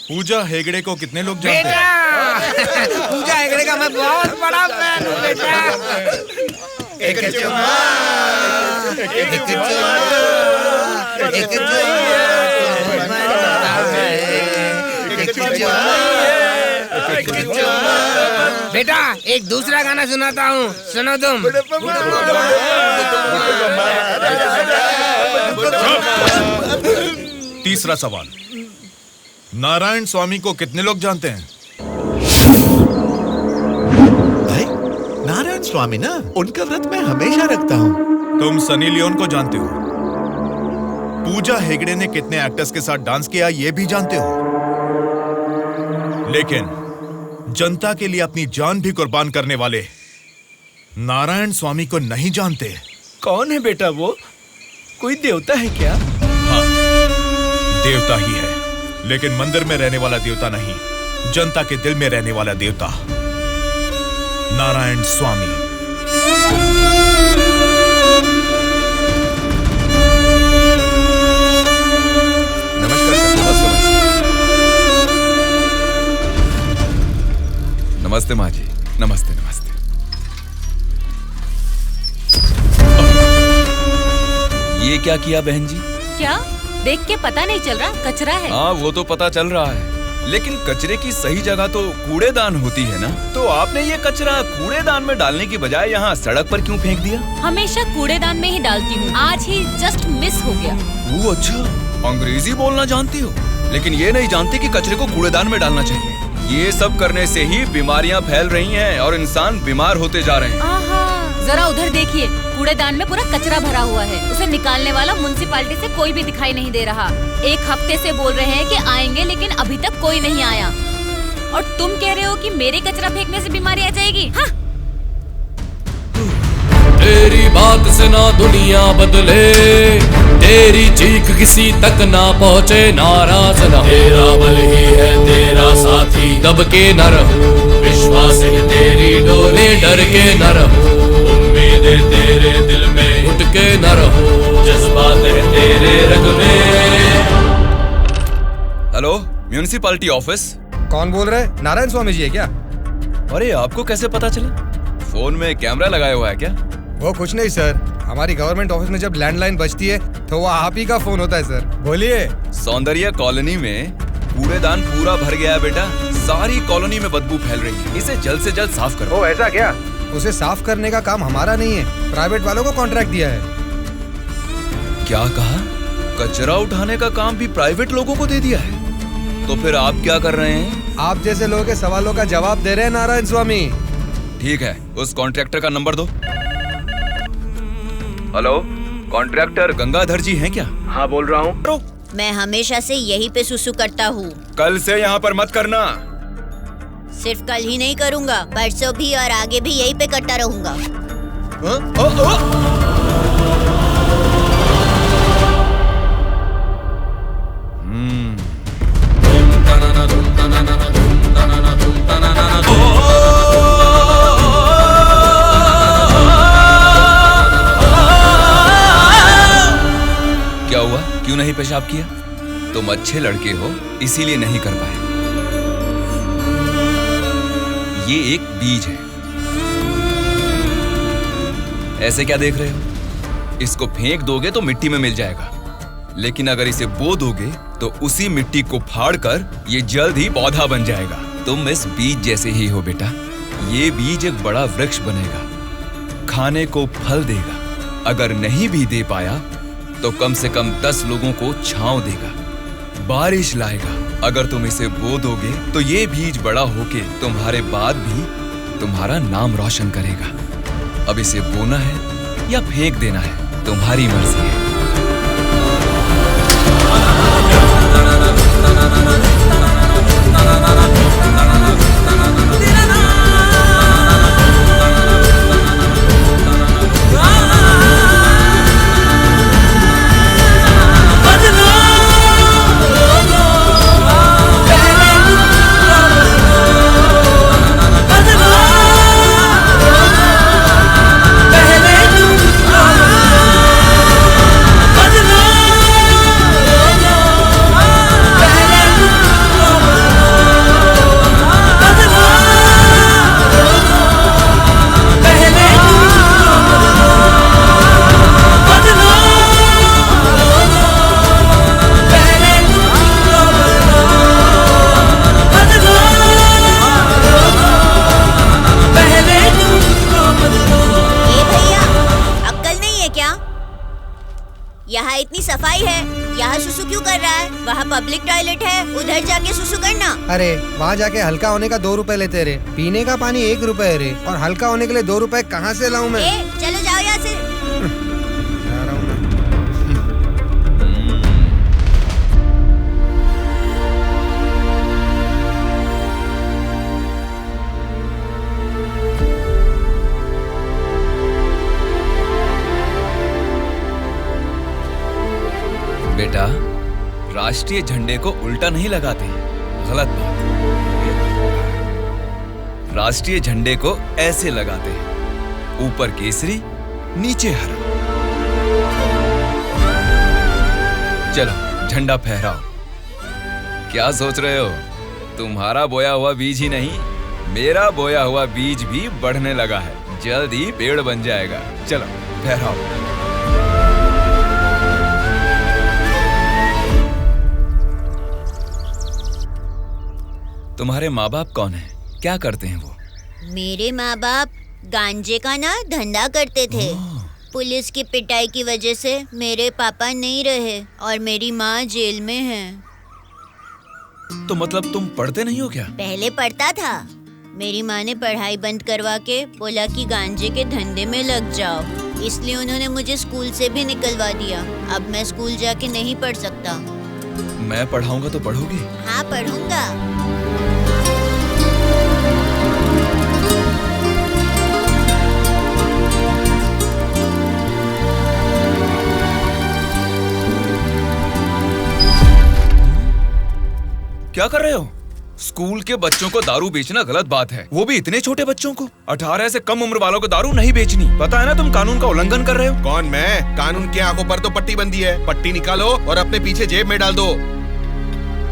पूजा हेगड़े को कितने लोग जानते हैं?
पूजा हेगड़े का मैं बहुत बड़ा फैन हूँ बेटा। एक चुम्मा, एक चुम्मा, एक चुम्मा। बेटा एक दूसरा गाना सुनाता हूँ, सुनो तुम।
तीसरा सवाल, नारायण स्वामी को कितने लोग जानते हैं?
भाई नारायण स्वामी ना, उनका व्रत मैं हमेशा रखता हूँ।
तुम सनी लियोन को जानते हो? पूजा हेगड़े ने कितने एक्टर्स के साथ डांस किया ये भी जानते हो? लेकिन जनता के लिए अपनी जान भी कुर्बान करने वाले नारायण स्वामी को नहीं जानते।
कौन है बेटा वो? कोई देवता है क्या?
हाँ, देवता ही है, लेकिन मंदिर में रहने वाला देवता नहीं, जनता के दिल में रहने वाला देवता, नारायण स्वामी।
नमस्कार सर। नमस्ते माँ जी। नमस्ते नमस्ते। ये क्या किया बहन जी?
क्या देख के पता नहीं चल रहा? कचरा है।
हाँ वो तो पता चल रहा है, लेकिन कचरे की सही जगह तो कूड़ेदान होती है ना। तो आपने ये कचरा कूड़ेदान में डालने की बजाय यहाँ सड़क पर क्यों फेंक दिया?
हमेशा कूड़ेदान में ही डालती हूँ, आज ही जस्ट मिस हो गया।
वो अच्छा, अंग्रेजी बोलना जानती हो, लेकिन ये नहीं जानती कि कचरे को कूड़ेदान में डालना चाहिए। ये सब करने से ही बीमारियां फैल रही हैं और इंसान बीमार होते जा रहे हैं।
जरा उधर देखिए, कूड़ेदान में पूरा कचरा भरा हुआ है। उसे निकालने वाला म्युनिसिपैलिटी से कोई भी दिखाई नहीं दे रहा। 1 हफ्ते से बोल रहे हैं कि आएंगे, लेकिन अभी तक कोई नहीं आया। और तुम कह रहे हो कि मेरे कचरा फेंकने से बीमारी आ जाएगी? हाँ?
तेरी बात से ना दुनिया बदले, तेरी चीख किसी तक ना पहुँचे, नाराज न तेरा बल ही है तेरा साथी, दब के न रहो, विश्वास है तेरी डोरे, डर के न रहो, उम्मीदें तेरे दिल में उठ के न रहो, जज्बात है तेरे रग में।
Hello, municipality office.
कौन बोल रहे? नारायण स्वामी जी है क्या?
अरे आपको कैसे पता चला? फोन में कैमरा लगाया हुआ है क्या?
वो कुछ नहीं सर, हमारी गवर्नमेंट ऑफिस में जब लैंडलाइन बजती है तो वो आप ही का फोन होता है सर। बोलिए।
सौंदर्य कॉलोनी में कूड़ेदान पूरा भर गया है बेटा, सारी कॉलोनी में बदबू फैल रही है, इसे जल्द से जल्द साफ करो।
ओ ऐसा क्या? उसे साफ करने का काम हमारा नहीं है, प्राइवेट वालों को कॉन्ट्रैक्ट दिया है।
क्या कहा? कचरा उठाने का काम भी प्राइवेट लोगों को दे दिया है? तो फिर आप क्या कर रहे हैं?
आप जैसे लोगों के सवालों का जवाब दे रहे हैं नारायण स्वामी।
ठीक है, उस कॉन्ट्रैक्टर का नंबर दो। हेलो, कॉन्ट्रैक्टर गंगाधर जी हैं क्या?
हाँ बोल रहा हूँ।
मैं हमेशा से यहीं पे सुसु करता हूँ।
कल से यहाँ पर मत करना।
सिर्फ कल ही नहीं करूँगा, परसों भी और आगे भी यहीं पे करता रहूँगा।
क्या हुआ? क्यों नहीं पेशाब किया? तुम अच्छे लड़के हो, इसीलिए नहीं कर पाए। ये एक बीज है, ऐसे क्या देख रहे हो? इसको फेंक दोगे तो मिट्टी में मिल जाएगा, लेकिन अगर इसे बो दोगे तो उसी मिट्टी को फाड़कर ये जल्द ही पौधा बन जाएगा। तुम इस बीज जैसे ही हो बेटा। ये बीज एक बड़ा वृक्ष बनेगा, खाने को फल देगा, अगर नहीं भी दे पाया तो कम से कम 10 लोगों को छांव देगा, बारिश लाएगा। अगर तुम इसे बो दोगे तो ये बीज बड़ा होके तुम्हारे बाद भी तुम्हारा नाम रोशन करेगा। अब इसे बोना है या फेंक देना है, तुम्हारी मर्जी है।
यहाँ इतनी सफाई है, यहाँ सुसु क्यों कर रहा है? वहाँ पब्लिक टॉयलेट है, उधर जाके सुसु करना।
अरे वहाँ जाके हल्का होने का 2 रुपए लेते रे, पीने का पानी 1 रुपए रे, और हल्का होने के लिए 2 रुपए कहाँ से लाऊं मैं?
चलो जाओ यहाँ से।
जा रहा हूँ मैं।
बेटा, राष्ट्रीय झंडे को उल्टा नहीं लगाते, गलत बात। राष्ट्रीय झंडे को ऐसे लगाते हैं, ऊपर केसरी, नीचे हरा। चलो झंडा फहराओ। क्या सोच रहे हो? तुम्हारा बोया हुआ बीज ही नहीं, मेरा बोया हुआ बीज भी बढ़ने लगा है, जल्द ही पेड़ बन जाएगा। चलो फहराओ। तुम्हारे माँ बाप कौन है? क्या करते हैं वो?
मेरे माँ बाप गांजे का ना धंधा करते थे। पुलिस की पिटाई की वजह से मेरे पापा नहीं रहे और मेरी माँ जेल में है।
तो मतलब तुम पढ़ते नहीं हो क्या?
पहले पढ़ता था, मेरी माँ ने पढ़ाई बंद करवा के बोला कि गांजे के धंधे में लग जाओ, इसलिए उन्होंने मुझे स्कूल से भी निकलवा दिया। अब मैं स्कूल जाके नहीं पढ़ सकता।
मैं पढ़ाऊंगा तो पढ़ोगी?
हाँ पढ़ूंगा।
क्या कर रहे हो? स्कूल के बच्चों को दारू बेचना गलत बात है, वो भी इतने छोटे बच्चों को। 18 से कम उम्र वालों को दारू नहीं बेचनी। पता है ना तुम कानून का उल्लंघन कर रहे हो।
कौन मैं? कानून की आंखों पर तो पट्टी बंदी है। पट्टी निकालो और अपने पीछे जेब में डाल दो।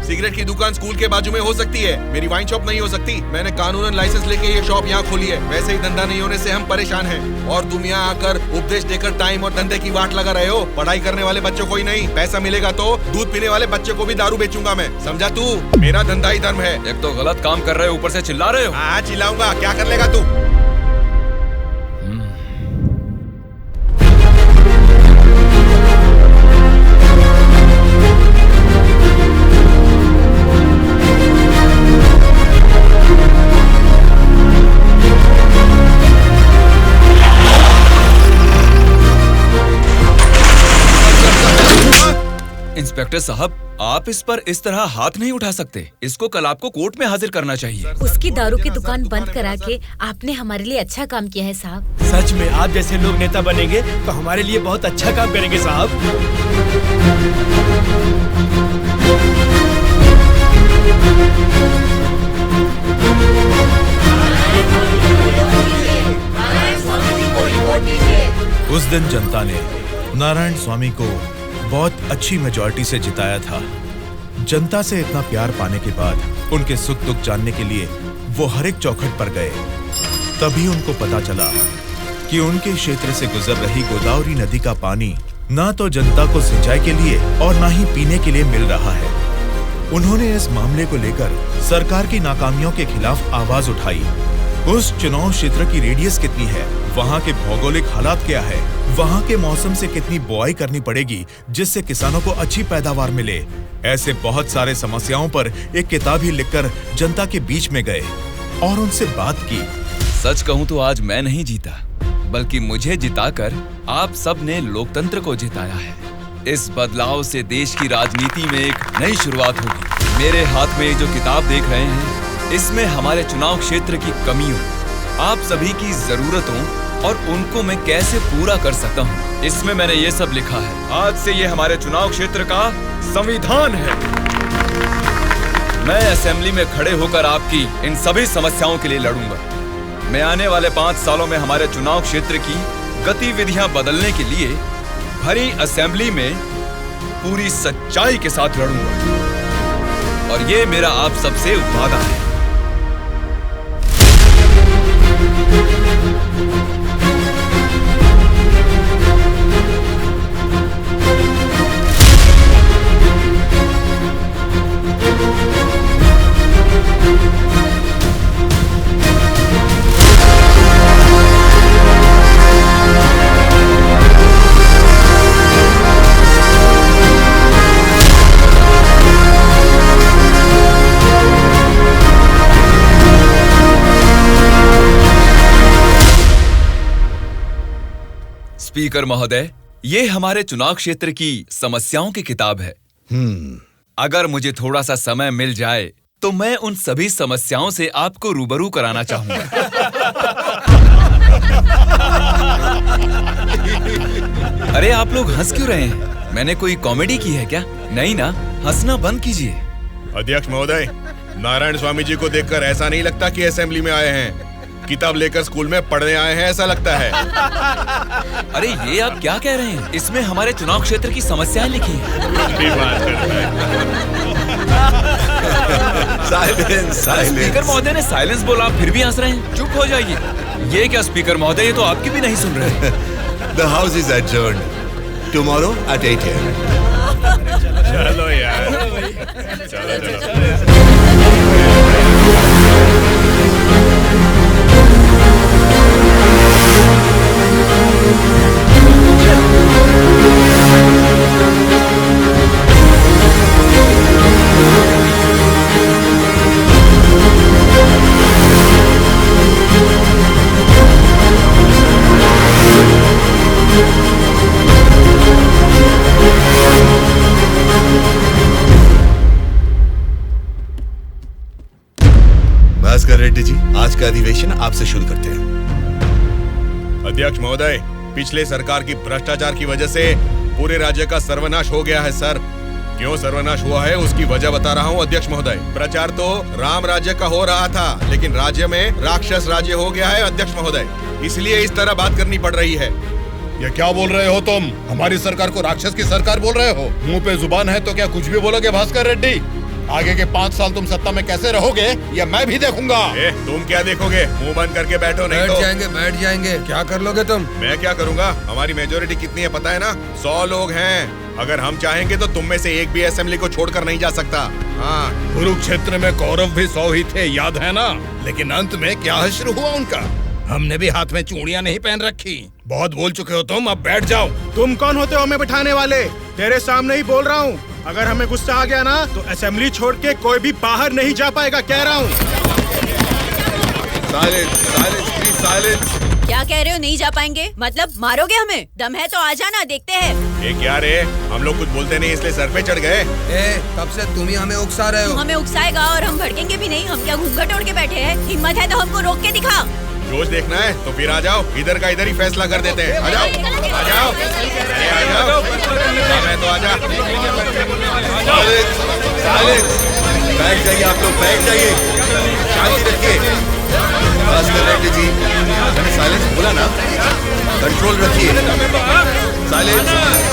सिगरेट की दुकान स्कूल के बाजू में हो सकती है, मेरी वाइन शॉप नहीं हो सकती। मैंने कानूनन लाइसेंस लेके ये शॉप यहाँ खोली है। वैसे ही धंधा नहीं होने से हम परेशान हैं और तुम यहाँ आकर उपदेश देकर टाइम और धंधे की वाट लगा रहे हो। पढ़ाई करने वाले बच्चों को ही नहीं, पैसा मिलेगा तो दूध पीने वाले बच्चे को भी दारू बेचूंगा मैं, समझा तू? मेरा धंधा ही धर्म है।
एक तो गलत काम कर रहे हो, ऊपर से चिल्ला रहे हो।
हाँ चिल्लाऊंगा, क्या कर लेगा तू?
इंस्पेक्टर साहब, आप इस पर इस तरह हाथ नहीं उठा सकते। इसको कल आपको कोर्ट में हाजिर करना चाहिए।
उसकी दारू की दुकान बंद करा के आपने हमारे लिए अच्छा काम किया है साहब।
सच में आप जैसे लोग नेता बनेंगे तो हमारे लिए बहुत अच्छा काम करेंगे साहब।
उस दिन जनता ने नारायण स्वामी को बहुत अच्छी मेजॉरिटी से जिताया था। जनता से इतना प्यार पाने के बाद उनके सुख दुख जानने के लिए वो हर एक चौखट पर गए। तभी उनको पता चला कि उनके क्षेत्र से गुजर रही गोदावरी नदी का पानी ना तो जनता को सिंचाई के लिए और ना ही पीने के लिए मिल रहा है। उन्होंने इस मामले को लेकर सरकार की नाकामियों के खिलाफ आवाज उठाई। उस चुनाव क्षेत्र की रेडियस कितनी है, वहाँ के भौगोलिक हालात क्या है, वहाँ के मौसम से कितनी बुआई करनी पड़ेगी जिससे किसानों को अच्छी पैदावार मिले, ऐसे बहुत सारे समस्याओं पर एक किताब ही लिखकर जनता के बीच में गए और उनसे बात की।
सच कहूँ तो आज मैं नहीं जीता, बल्कि मुझे जिताकर आप सब ने लोकतंत्र को जिताया है। इस बदलाव से देश की राजनीति में एक नई शुरुआत होगी। मेरे हाथ में जो किताब देख रहे हैं, इसमें हमारे चुनाव क्षेत्र की कमियों, आप सभी की जरूरतों और उनको मैं कैसे पूरा कर सकता हूँ, इसमें मैंने ये सब लिखा है। आज से ये हमारे चुनाव क्षेत्र का संविधान है। मैं असेंबली में खड़े होकर आपकी इन सभी समस्याओं के लिए लड़ूंगा। मैं आने वाले 5 सालों में हमारे चुनाव क्षेत्र की गतिविधियां बदलने के लिए भरी असेंबली में पूरी सच्चाई के साथ लड़ूंगा और ये मेरा आप सबसे वादा है। स्पीकर महोदय, ये हमारे चुनाव क्षेत्र की समस्याओं की किताब है। अगर मुझे थोड़ा सा समय मिल जाए तो मैं उन सभी समस्याओं से आपको रूबरू कराना चाहूंगा। अरे आप लोग हंस क्यों रहे हैं? मैंने कोई कॉमेडी की है क्या? नहीं ना, हंसना बंद कीजिए।
अध्यक्ष महोदय, नारायण स्वामी जी को देखकर ऐसा नहीं लगता कि असेंबली में आए हैं, किताब लेकर स्कूल में पढ़ने आए हैं ऐसा लगता है।
अरे ये आप क्या कह रहे हैं? इसमें हमारे चुनाव क्षेत्र की समस्याएं लिखी हैं। स्पीकर महोदय ने साइलेंस बोला, फिर भी हंस रहे हैं। चुप हो जाइए। ये क्या स्पीकर महोदय, ये तो आपकी भी नहीं सुन रहे।
The house is adjourned. Tomorrow at 8 a.m.
चलो यार, चलो।
भास्कर रेड्डी जी, आज का अधिवेशन आपसे शुरू करते हैं।
अध्यक्ष महोदय, पिछले सरकार की भ्रष्टाचार की वजह से पूरे राज्य का सर्वनाश हो गया है सर। क्यों सर्वनाश हुआ है उसकी वजह बता रहा हूँ अध्यक्ष महोदय। प्रचार तो राम राज्य का हो रहा था, लेकिन राज्य में राक्षस राज्य हो गया है अध्यक्ष महोदय, इसलिए इस तरह बात करनी पड़ रही है।
ये क्या बोल रहे हो तुम? हमारी सरकार को राक्षस की सरकार बोल रहे हो? मुंह पे जुबान है तो क्या कुछ भी बोलोगे भास्कर रेड्डी? आगे के 5 साल तुम सत्ता में कैसे रहोगे ये मैं भी देखूंगा।
तुम क्या देखोगे? मुंह बंद करके बैठो, नहीं तो
बैठ जाएंगे। क्या कर लोगे तुम?
मैं क्या करूंगा? हमारी मेजोरिटी कितनी है पता है ना? 100 लोग हैं। अगर हम चाहेंगे तो तुम में से एक भी असेंबली को छोड़कर नहीं जा सकता। हाँ,
कुरुक्षेत्र में कौरव भी 100 ही थे, याद है ना? लेकिन अंत में क्या हश्र हुआ उनका? हमने भी हाथ में चूड़ियां नहीं पहन रखी। बहुत बोल चुके हो तुम, अब बैठ जाओ।
तुम कौन होते हो हमें बिठाने वाले? तेरे सामने ही बोल रहा हूँ, अगर हमें गुस्सा आ गया ना तो असेंबली छोड़ के कोई भी बाहर नहीं जा पाएगा, कह रहा हूँ।
क्या कह रहे हो? नहीं जा पाएंगे मतलब मारोगे हमें? दम है तो आ जाना, देखते हैं।
ये क्या रे, हम लोग कुछ बोलते नहीं इसलिए सर पे चढ़ गए।
तब से तुम ही हमें उकसा रहे हो।
हमें उकसाएगा और हम भड़केंगे भी नहीं। हम क्या घूंघट ओढ़ के बैठे हैं? हिम्मत है तो हमको रोक के दिखा।
जोश देखना है तो फिर आ जाओ, इधर का इधर ही फैसला कर देते हैं। आ जाओ, आ जाओ, आ जाओ, मैं तो आ जा।
बैठ जाइए आप लोग, बैठ जाइए, शांति रखिए। भास्कर रेड्डी जी, मैंने साइलेंस बोला ना, कंट्रोल रखिए। साइलेंस,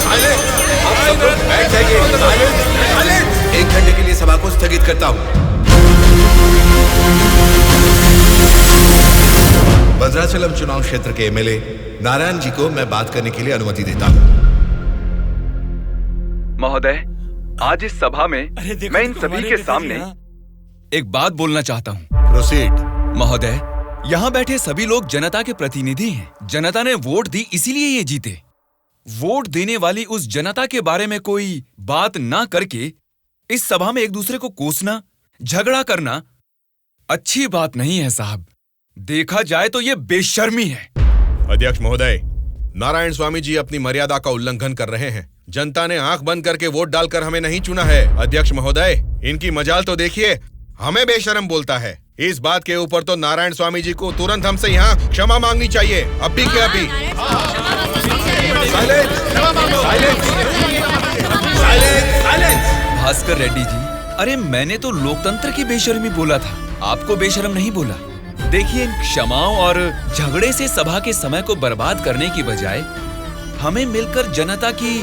साइलेंस, आप सब लोग बैठ जाइए। Silence, silence. 1 घंटे के लिए सभा को स्थगित करता हूँ। भद्राचलम चुनाव क्षेत्र के एमएलए नारायण जी को मैं बात करने के लिए अनुमति देता हूँ।
महोदय, आज इस सभा में मैं इन सभी के सामने एक बात बोलना चाहता हूँ।
प्रोसीड।
महोदय, यहाँ बैठे सभी लोग जनता के प्रतिनिधि हैं। जनता ने वोट दी, इसीलिए ये जीते। वोट देने वाली उस जनता के बारे में कोई बात ना करके इस सभा में एक दूसरे को कोसना, झगड़ा करना अच्छी बात नहीं है साहब। देखा जाए तो ये बेशर्मी है।
अध्यक्ष महोदय, नारायण स्वामी जी अपनी मर्यादा का उल्लंघन कर रहे हैं। जनता ने आंख बंद करके वोट डालकर हमें नहीं चुना है। अध्यक्ष महोदय, इनकी मजाल तो देखिए, हमें बेशर्म बोलता है। इस बात के ऊपर तो नारायण स्वामी जी को तुरंत हमसे यहाँ क्षमा मांगनी चाहिए, अभी के अभी।
भास्कर रेड्डी जी, अरे मैंने तो लोकतंत्र की बेशर्मी बोला था, आपको बेशर्म नहीं बोला। देखिए, इन क्षमाओं और झगड़े से सभा के समय को बर्बाद करने की बजाय हमें मिलकर जनता की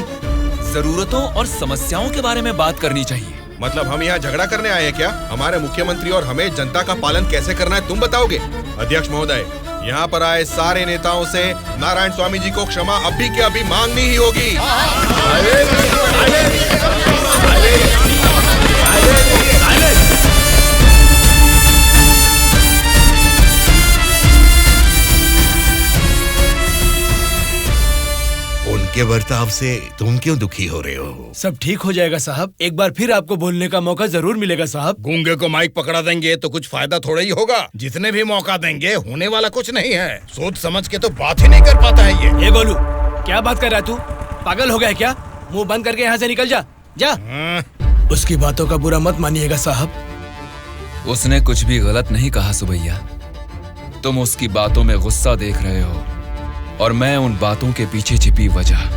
जरूरतों और समस्याओं के बारे में बात करनी चाहिए।
मतलब हम यहाँ झगड़ा करने आए हैं क्या? हमारे मुख्यमंत्री और हमें जनता का पालन कैसे करना है तुम बताओगे? अध्यक्ष महोदय, यहाँ पर आए सारे नेताओं से नारायण स्वामी जी को क्षमा अभी के अभी मांगनी ही होगी।
उनके बर्ताव से तुम क्यों दुखी हो रहे हो?
सब ठीक हो जाएगा साहब, एक बार फिर आपको बोलने का मौका जरूर मिलेगा साहब।
गूंगे को माइक पकड़ा देंगे तो कुछ फायदा थोड़ा ही होगा। जितने भी मौका देंगे होने वाला कुछ नहीं है। सोच समझ के तो बात ही नहीं कर पाता है ये।
बोलू, क्या बात कर रहा है तू? पागल हो गया क्या? मुंह बंद करके यहाँ से निकल जा, जा। उसकी बातों का बुरा मत मानिएगा साहब।
उसने कुछ भी गलत नहीं कहा सुबैया। तुम उसकी बातों में गुस्सा देख रहे हो और मैं उन बातों के पीछे छिपी वजह।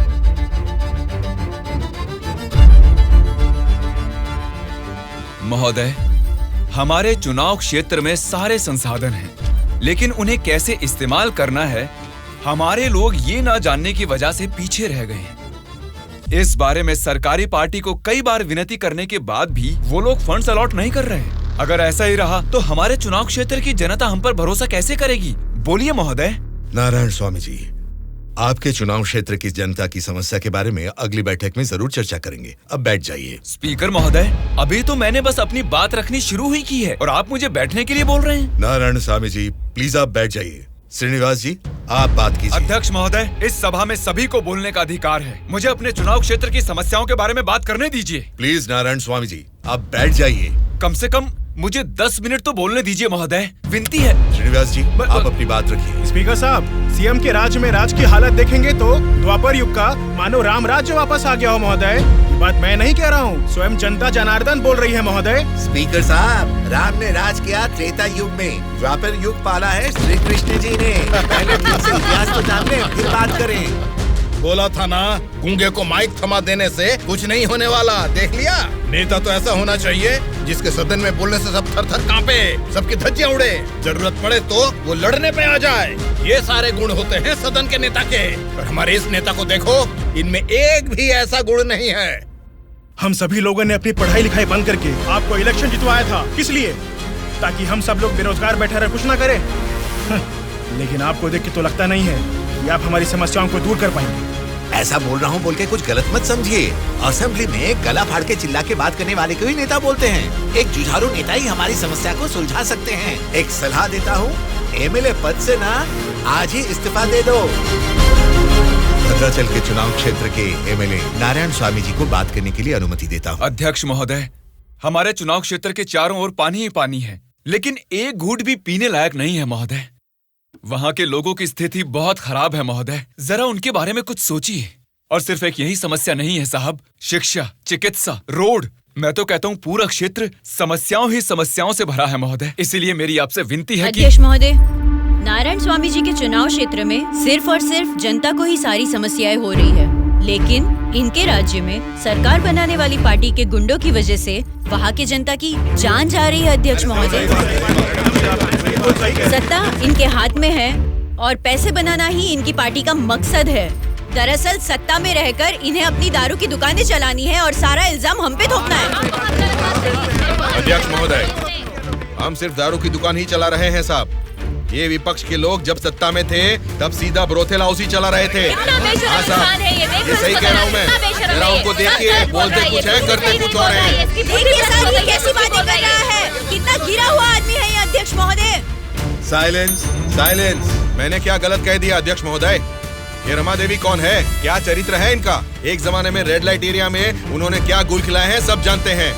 महोदय, हमारे चुनाव क्षेत्र में सारे संसाधन हैं, लेकिन उन्हें कैसे इस्तेमाल करना है हमारे लोग ये ना जानने की वजह से पीछे रह गए हैं। इस बारे में सरकारी पार्टी को कई बार विनती करने के बाद भी वो लोग फंड्स अलॉट नहीं कर रहे हैं। अगर ऐसा ही रहा तो हमारे चुनाव क्षेत्र की जनता हम पर भरोसा कैसे करेगी? बोलिए महोदय।
नारायण स्वामी जी, आपके चुनाव क्षेत्र की जनता की समस्या के बारे में अगली बैठक में जरूर चर्चा करेंगे। अब बैठ जाइए।
स्पीकर महोदय, अभी तो मैंने बस अपनी बात रखनी शुरू ही की है और आप मुझे बैठने के लिए बोल रहे हैं।
नारायण स्वामी जी, प्लीज आप बैठ जाइए। श्रीनिवास जी, आप बात कीजिए।
अध्यक्ष महोदय, इस सभा में सभी को बोलने का अधिकार है। मुझे अपने चुनाव क्षेत्र की समस्याओं के बारे में बात करने दीजिए।
प्लीज नारायण स्वामी जी, आप बैठ जाइए।
कम से कम मुझे 10 मिनट तो बोलने दीजिए महोदय, विनती है।
श्रीनिवास जी, आप अपनी बात रखिए।
स्पीकर साहब, सीएम के राज्य में राज की हालत देखेंगे तो द्वापर युग का मानो राम राज्य वापस आ गया हो महोदय। ये बात मैं नहीं कह रहा हूँ, स्वयं जनता जनार्दन बोल रही है महोदय।
स्पीकर साहब, राम ने राज किया त्रेता युग में, द्वापर युग पाला है श्री कृष्ण जी ने। पहले ठीक से इतिहास तो जान ले, फिर बात करें।
बोला था ना, गूंगे को माइक थमा देने से कुछ नहीं होने वाला। देख लिया, नेता तो ऐसा होना चाहिए जिसके सदन में बोलने से सब थर थर कांपे, सबकी धज्जियां उड़े, जरूरत पड़े तो वो लड़ने पे आ जाए। ये सारे गुण होते हैं सदन के नेता के। और हमारे इस नेता को देखो, इनमें एक भी ऐसा गुण नहीं है।
हम सभी लोगों ने अपनी पढ़ाई लिखाई बंद करके आपको इलेक्शन जितवाया था। किस लिए? ताकि हम सब लोग बेरोजगार बैठे रहे, कुछ ना करें। लेकिन आपको देख के तो लगता नहीं है कि आप हमारी समस्याओं को दूर कर पाएंगे।
ऐसा बोल रहा हूँ बोल के कुछ गलत मत समझिए। असेंबली में गला फाड़ के चिल्ला के बात करने वाले को ही नेता बोलते हैं। एक जुझारू नेता ही हमारी समस्या को सुलझा सकते हैं। एक सलाह देता हूँ, एमएलए पद से ना आज ही इस्तीफा दे दो। भद्राचल के चुनाव क्षेत्र के एमएलए नारायण स्वामी जी को बात करने के लिए अनुमति देता हूँ।
अध्यक्ष महोदय, हमारे चुनाव क्षेत्र के चारों ओर पानी ही पानी है, लेकिन एक घूंट भी पीने लायक नहीं है महोदय। वहाँ के लोगों की स्थिति बहुत खराब है महोदय, जरा उनके बारे में कुछ सोचिए। और सिर्फ एक यही समस्या नहीं है साहब, शिक्षा, चिकित्सा, रोड, मैं तो कहता हूँ पूरा क्षेत्र समस्याओं ही समस्याओं से भरा है महोदय। इसीलिए मेरी आपसे विनती है कि
अध्यक्ष महोदय, नारायण स्वामी जी के चुनाव क्षेत्र में सिर्फ और सिर्फ जनता को ही सारी समस्याएं हो रही है, लेकिन इनके राज्य में सरकार बनाने वाली पार्टी के गुंडों की वजह से वहाँ की जनता की जान जा रही है। अध्यक्ष महोदय, सत्ता इनके हाथ में है और पैसे बनाना ही इनकी पार्टी का मकसद है। दरअसल सत्ता में रहकर इन्हें अपनी दारू की दुकानें चलानी है और सारा इल्जाम हम पे थोपना है।
अध्यक्ष महोदय, हम सिर्फ दारू की दुकान ही चला रहे हैं साहब। ये विपक्ष के लोग जब सत्ता में थे तब सीधा ब्रोथेल हाउस ही चला रहे थे। हाँ साहब, ये सही कह रहा हूँ मैं। जरा उनको देखिए, बोलते कुछ है, करते कुछ और है।
देखिए सर, ये कैसी बातें कर रहा है, कितना गिरा हुआ आदमी है ये। अध्यक्ष महोदय,
साइलेंस, साइलेंस। मैंने क्या गलत कह दिया अध्यक्ष महोदय? ये रमा देवी कौन है, क्या चरित्र है इनका? एक जमाने में रेड लाइट एरिया में उन्होंने क्या गुल खिलाए हैं सब जानते हैं।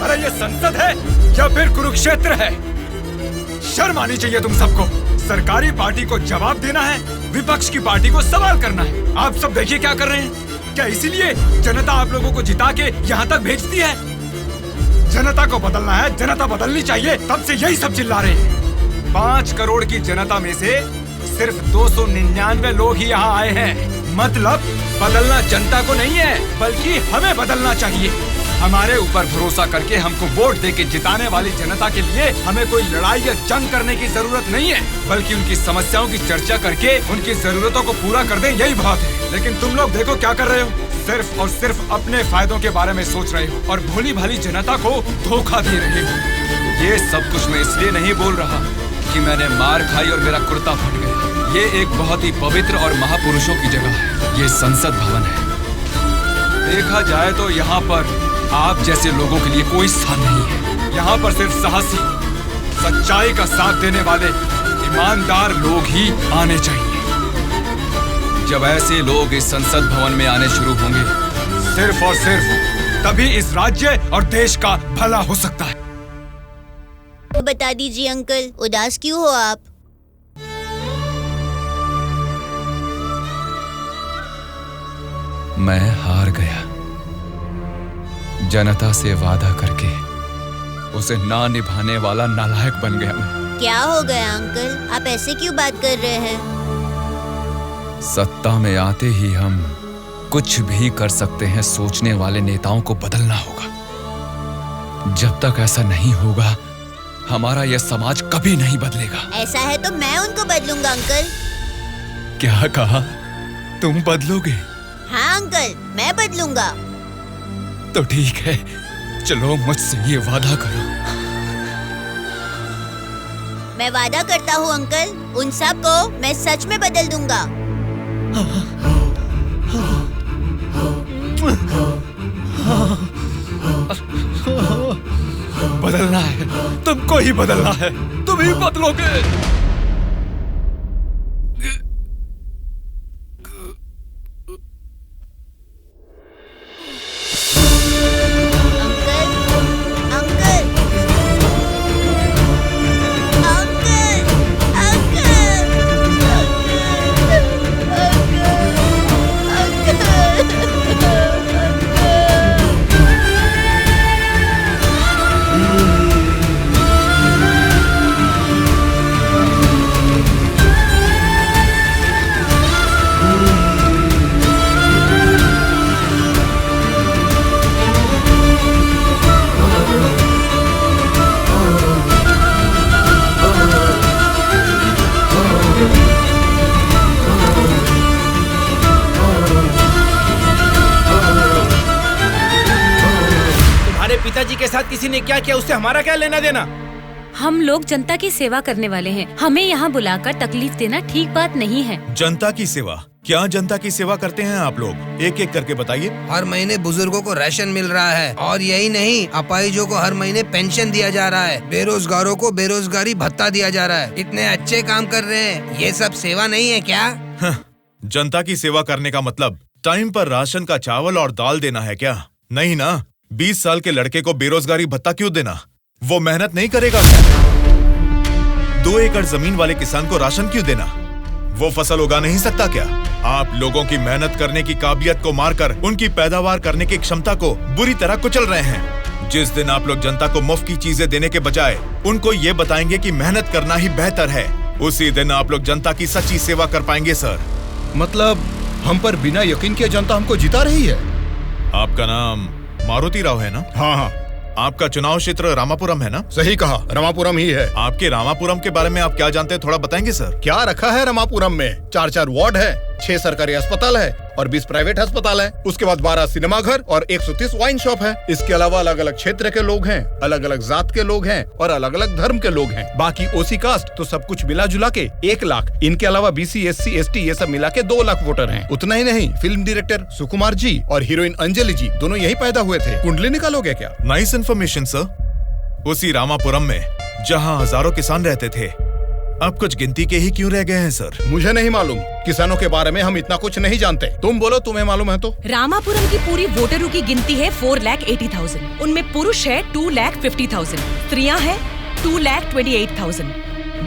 अरे ये संसद है या फिर कुरुक्षेत्र है? शर्म आनी चाहिए तुम सबको। सरकारी पार्टी को जवाब देना है, विपक्ष की पार्टी को सवाल करना है। आप सब देखिए क्या कर रहे हैं। क्या इसीलिए जनता आप लोगों को जिता के यहाँ तक भेजती है? जनता को बदलना है, जनता बदलनी चाहिए, तब से यही सब चिल्ला रहे हैं। 5 करोड़ की जनता में से सिर्फ 299 लोग ही यहाँ आए हैं।
मतलब बदलना जनता को नहीं है, बल्कि हमें बदलना चाहिए। हमारे ऊपर भरोसा करके हमको वोट देके जिताने वाली जनता के लिए हमें कोई लड़ाई या जंग करने की जरूरत नहीं है, बल्कि उनकी समस्याओं की चर्चा करके उनकी जरूरतों को पूरा कर दें, यही बहुत है। लेकिन तुम लोग देखो क्या कर रहे हो, सिर्फ और सिर्फ अपने फायदों के बारे में सोच रहे हो और भोली भाली जनता को धोखा दे रहे हो। ये सब कुछ मैं इसलिए नहीं बोल रहा कि मैंने मार खाई और मेरा कुर्ता फट गया। ये एक बहुत ही पवित्र और महापुरुषों की जगह है, ये संसद भवन है। देखा जाए तो यहाँ पर आप जैसे लोगों के लिए कोई स्थान नहीं है। यहाँ पर सिर्फ साहसी, सच्चाई का साथ देने वाले ईमानदार लोग ही आने चाहिए। जब ऐसे लोग इस संसद भवन में आने शुरू होंगे, सिर्फ और सिर्फ तभी इस राज्य और देश का भला हो सकता है।
बता दीजिए अंकल, उदास क्यों हो आप?
मैं हार गया। जनता से वादा करके उसे ना निभाने वाला नालायक बन गया मैं।
क्या हो गया अंकल, आप ऐसे क्यों बात कर रहे हैं?
सत्ता में आते ही हम कुछ भी कर सकते हैं सोचने वाले नेताओं को बदलना होगा। जब तक ऐसा नहीं होगा, हमारा यह समाज कभी नहीं बदलेगा।
ऐसा है तो मैं उनको बदलूंगा अंकल।
क्या कहा? तुम बदलोगे?
हाँ अंकल, मैं बदलूंगा।
तो ठीक है, चलो मुझसे ये वादा करो।
मैं वादा करता हूँ अंकल, उन सब को मैं सच में बदल दूंगा।
बदलना है, तुमको ही बदलना है, तुम ही बदलोगे।
पिताजी के साथ किसी ने क्या किया, उससे हमारा क्या लेना देना?
हम लोग जनता की सेवा करने वाले हैं, हमें यहाँ बुलाकर तकलीफ देना ठीक बात नहीं है।
जनता की सेवा? क्या जनता की सेवा करते हैं आप लोग? एक एक करके बताइए।
हर महीने बुजुर्गों को राशन मिल रहा है, और यही नहीं, अपाहिजों को हर महीने पेंशन दिया जा रहा है, बेरोजगारों को बेरोजगारी भत्ता दिया जा रहा है। इतने अच्छे काम कर रहे हैं, ये सब सेवा नहीं है क्या?
जनता की सेवा करने का मतलब टाइम पर राशन का चावल और दाल देना है क्या? नहीं ना। 20 साल के लड़के को बेरोजगारी भत्ता क्यों देना? वो मेहनत नहीं करेगा क्या? 2 एकड़ जमीन वाले किसान को राशन क्यों देना? वो फसल उगा नहीं सकता क्या? आप लोगों की मेहनत करने की काबिलियत को मारकर उनकी पैदावार करने की क्षमता को बुरी तरह कुचल रहे हैं। जिस दिन आप लोग जनता को मुफ्त की चीजें देने के बजाय उनको ये बताएंगे कि मेहनत करना ही बेहतर है, उसी दिन आप लोग जनता की सच्ची सेवा कर पाएंगे सर।
मतलब हम पर बिना यकीन के जनता हमको जिता रही है।
आपका नाम मारुति राव है ना?
हाँ हाँ।
आपका चुनाव क्षेत्र रामापुरम है ना?
सही कहा, रामापुरम ही है।
आपके रामापुरम के बारे में आप क्या जानते हैं, थोड़ा बताएंगे सर?
क्या रखा है रामापुरम में? 4 वार्ड है, 6 सरकारी अस्पताल है और 20 प्राइवेट अस्पताल है। उसके बाद 12 सिनेमा घर और 130 वाइन शॉप है। इसके अलावा अलग अलग क्षेत्र के लोग हैं, अलग अलग जात के लोग हैं और अलग अलग धर्म के लोग हैं। बाकी ओसी कास्ट तो सब कुछ मिला जुला के 1 लाख। इनके अलावा BC SC ST ये सब मिला के 2 लाख वोटर हैं। उतना ही नहीं, फिल्म डायरेक्टर सुकुमार जी और हीरोइन अंजलि जी दोनों यही पैदा हुए थे। कुंडली निकालोगे क्या?
Nice information sir. उसी रामापुरम में जहाँ हजारों किसान रहते थे, अब कुछ गिनती के ही क्यों रह गए हैं सर?
मुझे नहीं मालूम, किसानों के बारे में हम इतना कुछ नहीं जानते। तुम बोलो, तुम्हें मालूम है तो?
रामापुरम की पूरी वोटरों की गिनती है 4,80,000। उनमें पुरुष है 2,50,000, स्त्रियां हैं 2,28,000,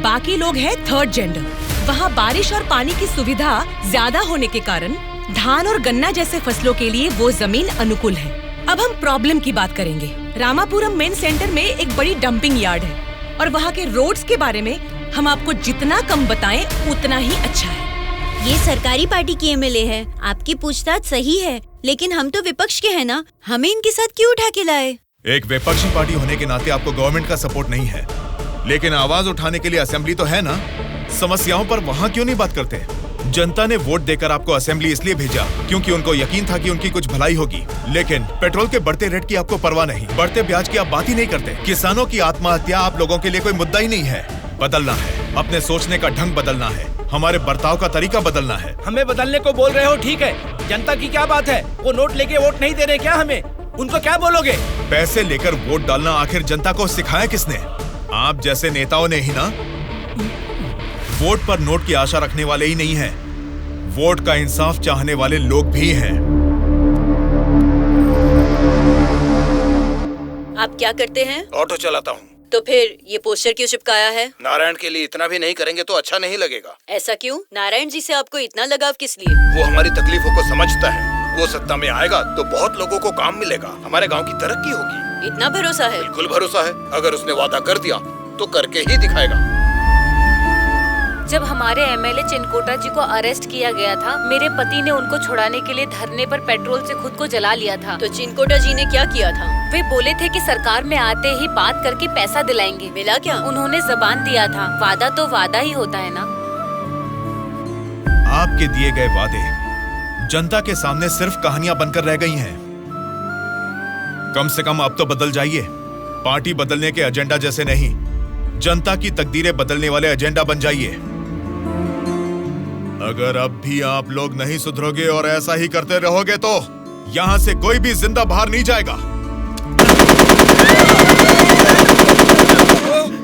बाकी लोग हैं 3rd जेंडर। वहाँ बारिश और पानी की सुविधा ज्यादा होने के कारण धान और गन्ना जैसे फसलों के लिए वो जमीन अनुकूल है। अब हम प्रॉब्लम की बात करेंगे। रामापुरम मेन सेंटर में एक बड़ी डंपिंग यार्ड है और वहाँ के रोड्स के बारे में हम आपको जितना कम बताएं उतना ही अच्छा है।
ये सरकारी पार्टी की एमएलए है। आपकी पूछताछ सही है, लेकिन हम तो विपक्ष के हैं ना, हमें इनके साथ क्यों उठा के लाए?
एक विपक्षी पार्टी होने के नाते आपको गवर्नमेंट का सपोर्ट नहीं है, लेकिन आवाज उठाने के लिए असेंबली तो है ना। समस्याओं पर वहाँ क्यों नहीं बात करते? जनता ने वोट देकर आपको असेंबली इसलिए भेजा क्योंकि उनको यकीन था कि उनकी कुछ भलाई होगी, लेकिन पेट्रोल के बढ़ते रेट की आपको परवाह नहीं, बढ़ते ब्याज की आप बात ही नहीं करते। किसानों की आत्महत्या आप लोगों के लिए कोई मुद्दा ही नहीं है। बदलना है, अपने सोचने का ढंग बदलना है, हमारे बर्ताव का तरीका बदलना है।
हमें बदलने को बोल रहे हो, ठीक है, जनता की क्या बात है? वो नोट लेके वोट नहीं दे रहे क्या हमें? उनको क्या बोलोगे?
पैसे लेकर वोट डालना आखिर जनता को सिखाया किसने? आप जैसे नेताओं ने ही ना। वोट पर नोट की आशा रखने वाले ही नहीं हैं, वोट का इंसाफ चाहने वाले लोग भी हैं।
आप क्या करते हैं?
ऑटो चलाता हूँ।
तो फिर ये पोस्टर क्यों चिपकाया है?
नारायण के लिए इतना भी नहीं करेंगे तो अच्छा नहीं लगेगा।
ऐसा क्यों? नारायण जी से आपको इतना लगाव किस लिए?
वो हमारी तकलीफों को समझता है। वो सत्ता में आएगा तो बहुत लोगों को काम मिलेगा, हमारे गांव की तरक्की होगी।
इतना भरोसा है?
बिल्कुल भरोसा है। अगर उसने वादा कर दिया तो करके ही दिखाएगा।
जब हमारे एमएलए चिनकोटा जी को अरेस्ट किया गया था, मेरे पति ने उनको छुड़ाने के लिए धरने पर पेट्रोल से खुद को जला लिया था।
तो चिनकोटा जी ने क्या किया था?
वे बोले थे कि सरकार में आते ही बात करके पैसा दिलाएंगे।
मिला क्या?
उन्होंने जबान दिया था। वादा तो वादा ही होता है ना।
आपके दिए गए वादे जनता के सामने सिर्फ कहानियां बनकर रह गई हैं। कम से कम अब तो बदल जाइए। पार्टी बदलने के एजेंडा जैसे नहीं, जनता की तकदीरें बदलने वाले एजेंडा बन जाइए। अगर अब भी आप लोग नहीं सुधरोगे और ऐसा ही करते रहोगे तो यहाँ से कोई भी जिंदा बाहर नहीं जाएगा।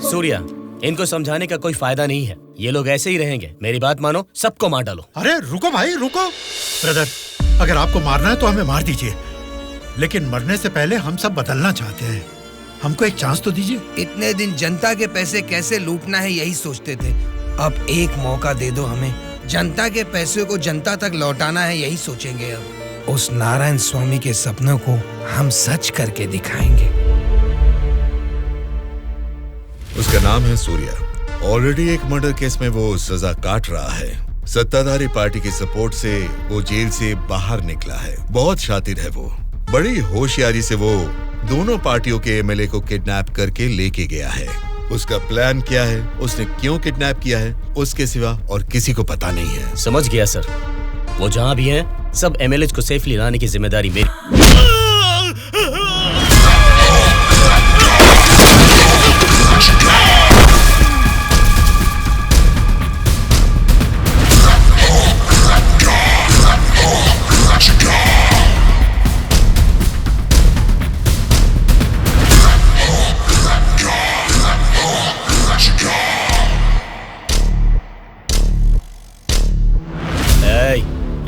सूर्या, इनको समझाने का कोई फायदा नहीं है, ये लोग ऐसे ही रहेंगे। मेरी बात मानो, सबको मार डालो।
अरे रुको भाई रुको। ब्रदर, अगर आपको मारना है तो हमें मार दीजिए, लेकिन मरने से पहले हम सब बदलना चाहते हैं। हमको एक चांस तो दीजिए।
इतने दिन जनता के पैसे कैसे लूटना है यही सोचते थे, अब एक मौका दे दो हमें। जनता के पैसे को जनता तक लौटाना है यही सोचेंगे। अब उस नारायण स्वामी के सपनों को हम सच करके दिखाएंगे।
उसका नाम है सूर्या। ऑलरेडी एक मर्डर केस में वो सजा काट रहा है। सत्ताधारी पार्टी की सपोर्ट से वो जेल से बाहर निकला है। बहुत शातिर है वो। बड़ी होशियारी से वो दोनों पार्टियों के एमएलए को किडनैप करके लेके गया है। उसका प्लान क्या है, उसने क्यों किडनैप किया है, उसके सिवा और किसी को पता नहीं है।
समझ गया सर। वो जहाँ भी हैं, सब एमएलए को सेफली लाने की जिम्मेदारी मेरी।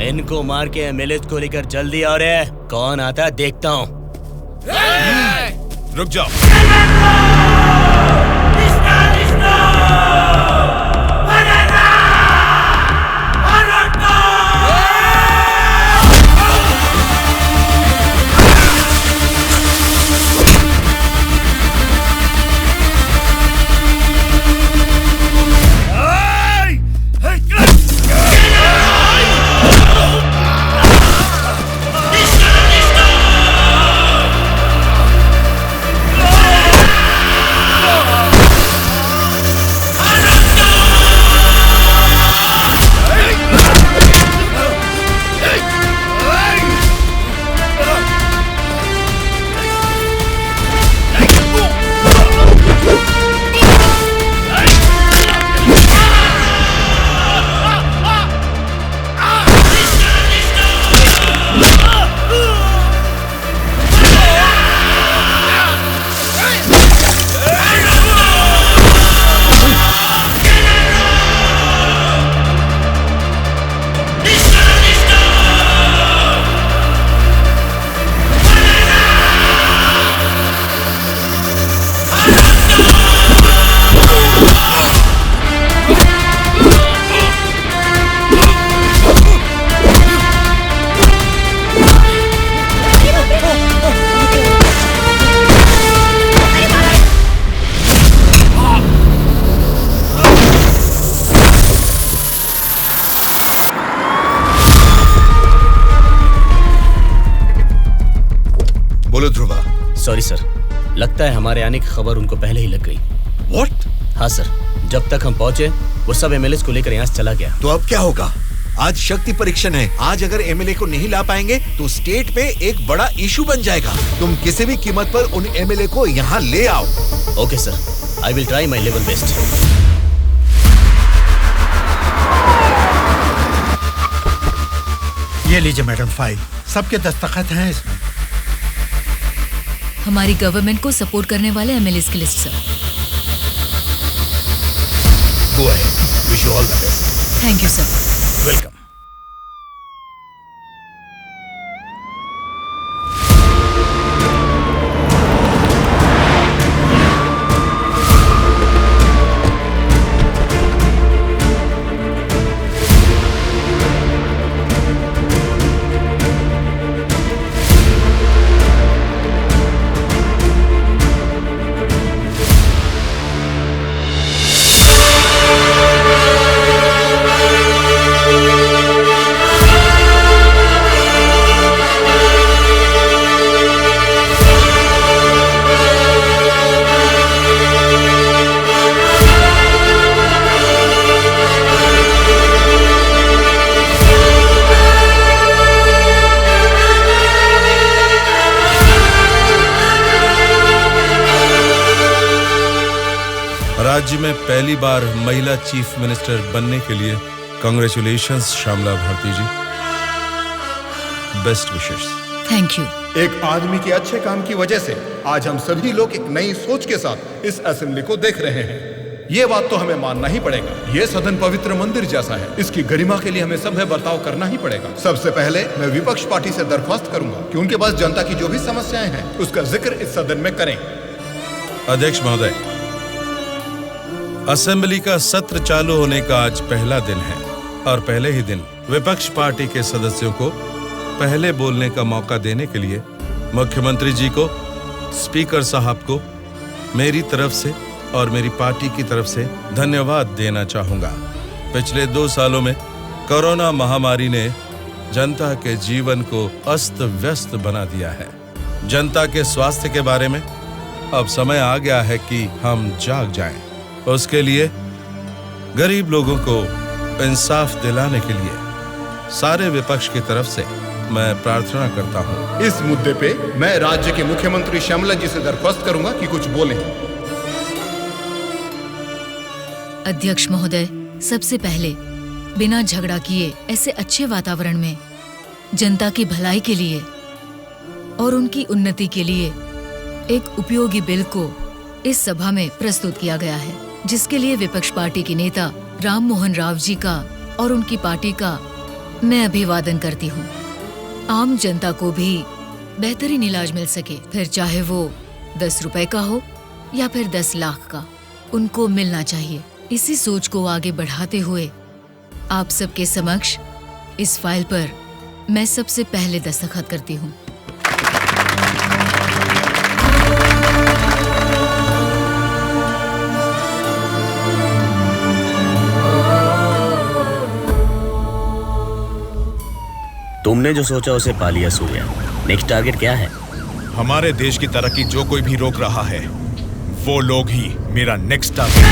इनको मार के एमएलए को लेकर जल्दी आ रहे हैं। कौन आता है देखता हूँ।
रुक जाओ।
बोलो ध्रुवा।
सॉरी सर, लगता है हमारे आने की खबर उनको पहले ही लग गई।
What?
हाँ सर, जब तक हम पहुंचे वो सब एमएलए को लेकर यहाँ से चला गया।
तो अब क्या होगा? आज शक्ति परीक्षण है। आज अगर एमएलए को नहीं ला पाएंगे तो स्टेट में एक बड़ा इशू बन जाएगा। तुम किसी भी कीमत पर उन एमएलए को यहाँ ले आओ।
Okay sir, I will try my level best.
ये लीजिए मैडम फाइल, सबके दस्तखत हैं इसमें।
हमारी गवर्नमेंट को सपोर्ट करने वाले एमएलए की list sir.
Go ahead. Wish you all the best.
Thank you sir.
Welcome.
राज्य में पहली बार महिला चीफ मिनिस्टर बनने के लिए congratulations Shyamala Bharti ji. Best wishes.
Thank you.
एक आदमी के अच्छे काम की वजह से आज हम सभी लोग एक नई सोच के साथ इस असेंबली को देख रहे हैं। ये बात तो हमें मानना ही पड़ेगा। ये सदन पवित्र मंदिर जैसा है। इसकी गरिमा के लिए हमें सभ्य बर्ताव करना ही पड़ेगा। सबसे पहले मैं विपक्ष पार्टी से दरख्वास्त करूंगा कि उनके पास जनता की जो भी समस्याएं हैं उसका जिक्र इस सदन में करें।
अध्यक्ष महोदय, असेंबली का सत्र चालू होने का आज पहला दिन है और पहले ही दिन विपक्ष पार्टी के सदस्यों को पहले बोलने का मौका देने के लिए मुख्यमंत्री जी को, स्पीकर साहब को मेरी तरफ से और मेरी पार्टी की तरफ से धन्यवाद देना चाहूंगा। पिछले 2 सालों में कोरोना महामारी ने जनता के जीवन को अस्त व्यस्त बना दिया है। जनता के स्वास्थ्य के बारे में अब समय आ गया है कि हम जाग जाएं। उसके लिए गरीब लोगों को इंसाफ दिलाने के लिए सारे विपक्ष की तरफ से मैं प्रार्थना करता हूं।
इस मुद्दे पे मैं राज्य के मुख्यमंत्री श्यामला जी से दरख्वास्त करूंगा कि कुछ बोलें।
अध्यक्ष महोदय, सबसे पहले बिना झगड़ा किए ऐसे अच्छे वातावरण में जनता की भलाई के लिए और उनकी उन्नति के लिए एक उपयोगी बिल को इस सभा में प्रस्तुत किया गया है, जिसके लिए विपक्ष पार्टी के नेता राम मोहन राव जी का और उनकी पार्टी का मैं अभिवादन करती हूँ। आम जनता को भी बेहतरीन इलाज मिल सके, फिर चाहे वो 10 रुपए का हो या फिर 10 लाख का, उनको मिलना चाहिए। इसी सोच को आगे बढ़ाते हुए आप सबके समक्ष इस फाइल पर मैं सबसे पहले दस्तखत करती हूँ।
तुमने जो सोचा उसे पा लिया सूर्या। नेक्स्ट टारगेट क्या है?
हमारे देश की तरक्की जो कोई भी रोक रहा है वो लोग ही मेरा नेक्स्ट टारगेट।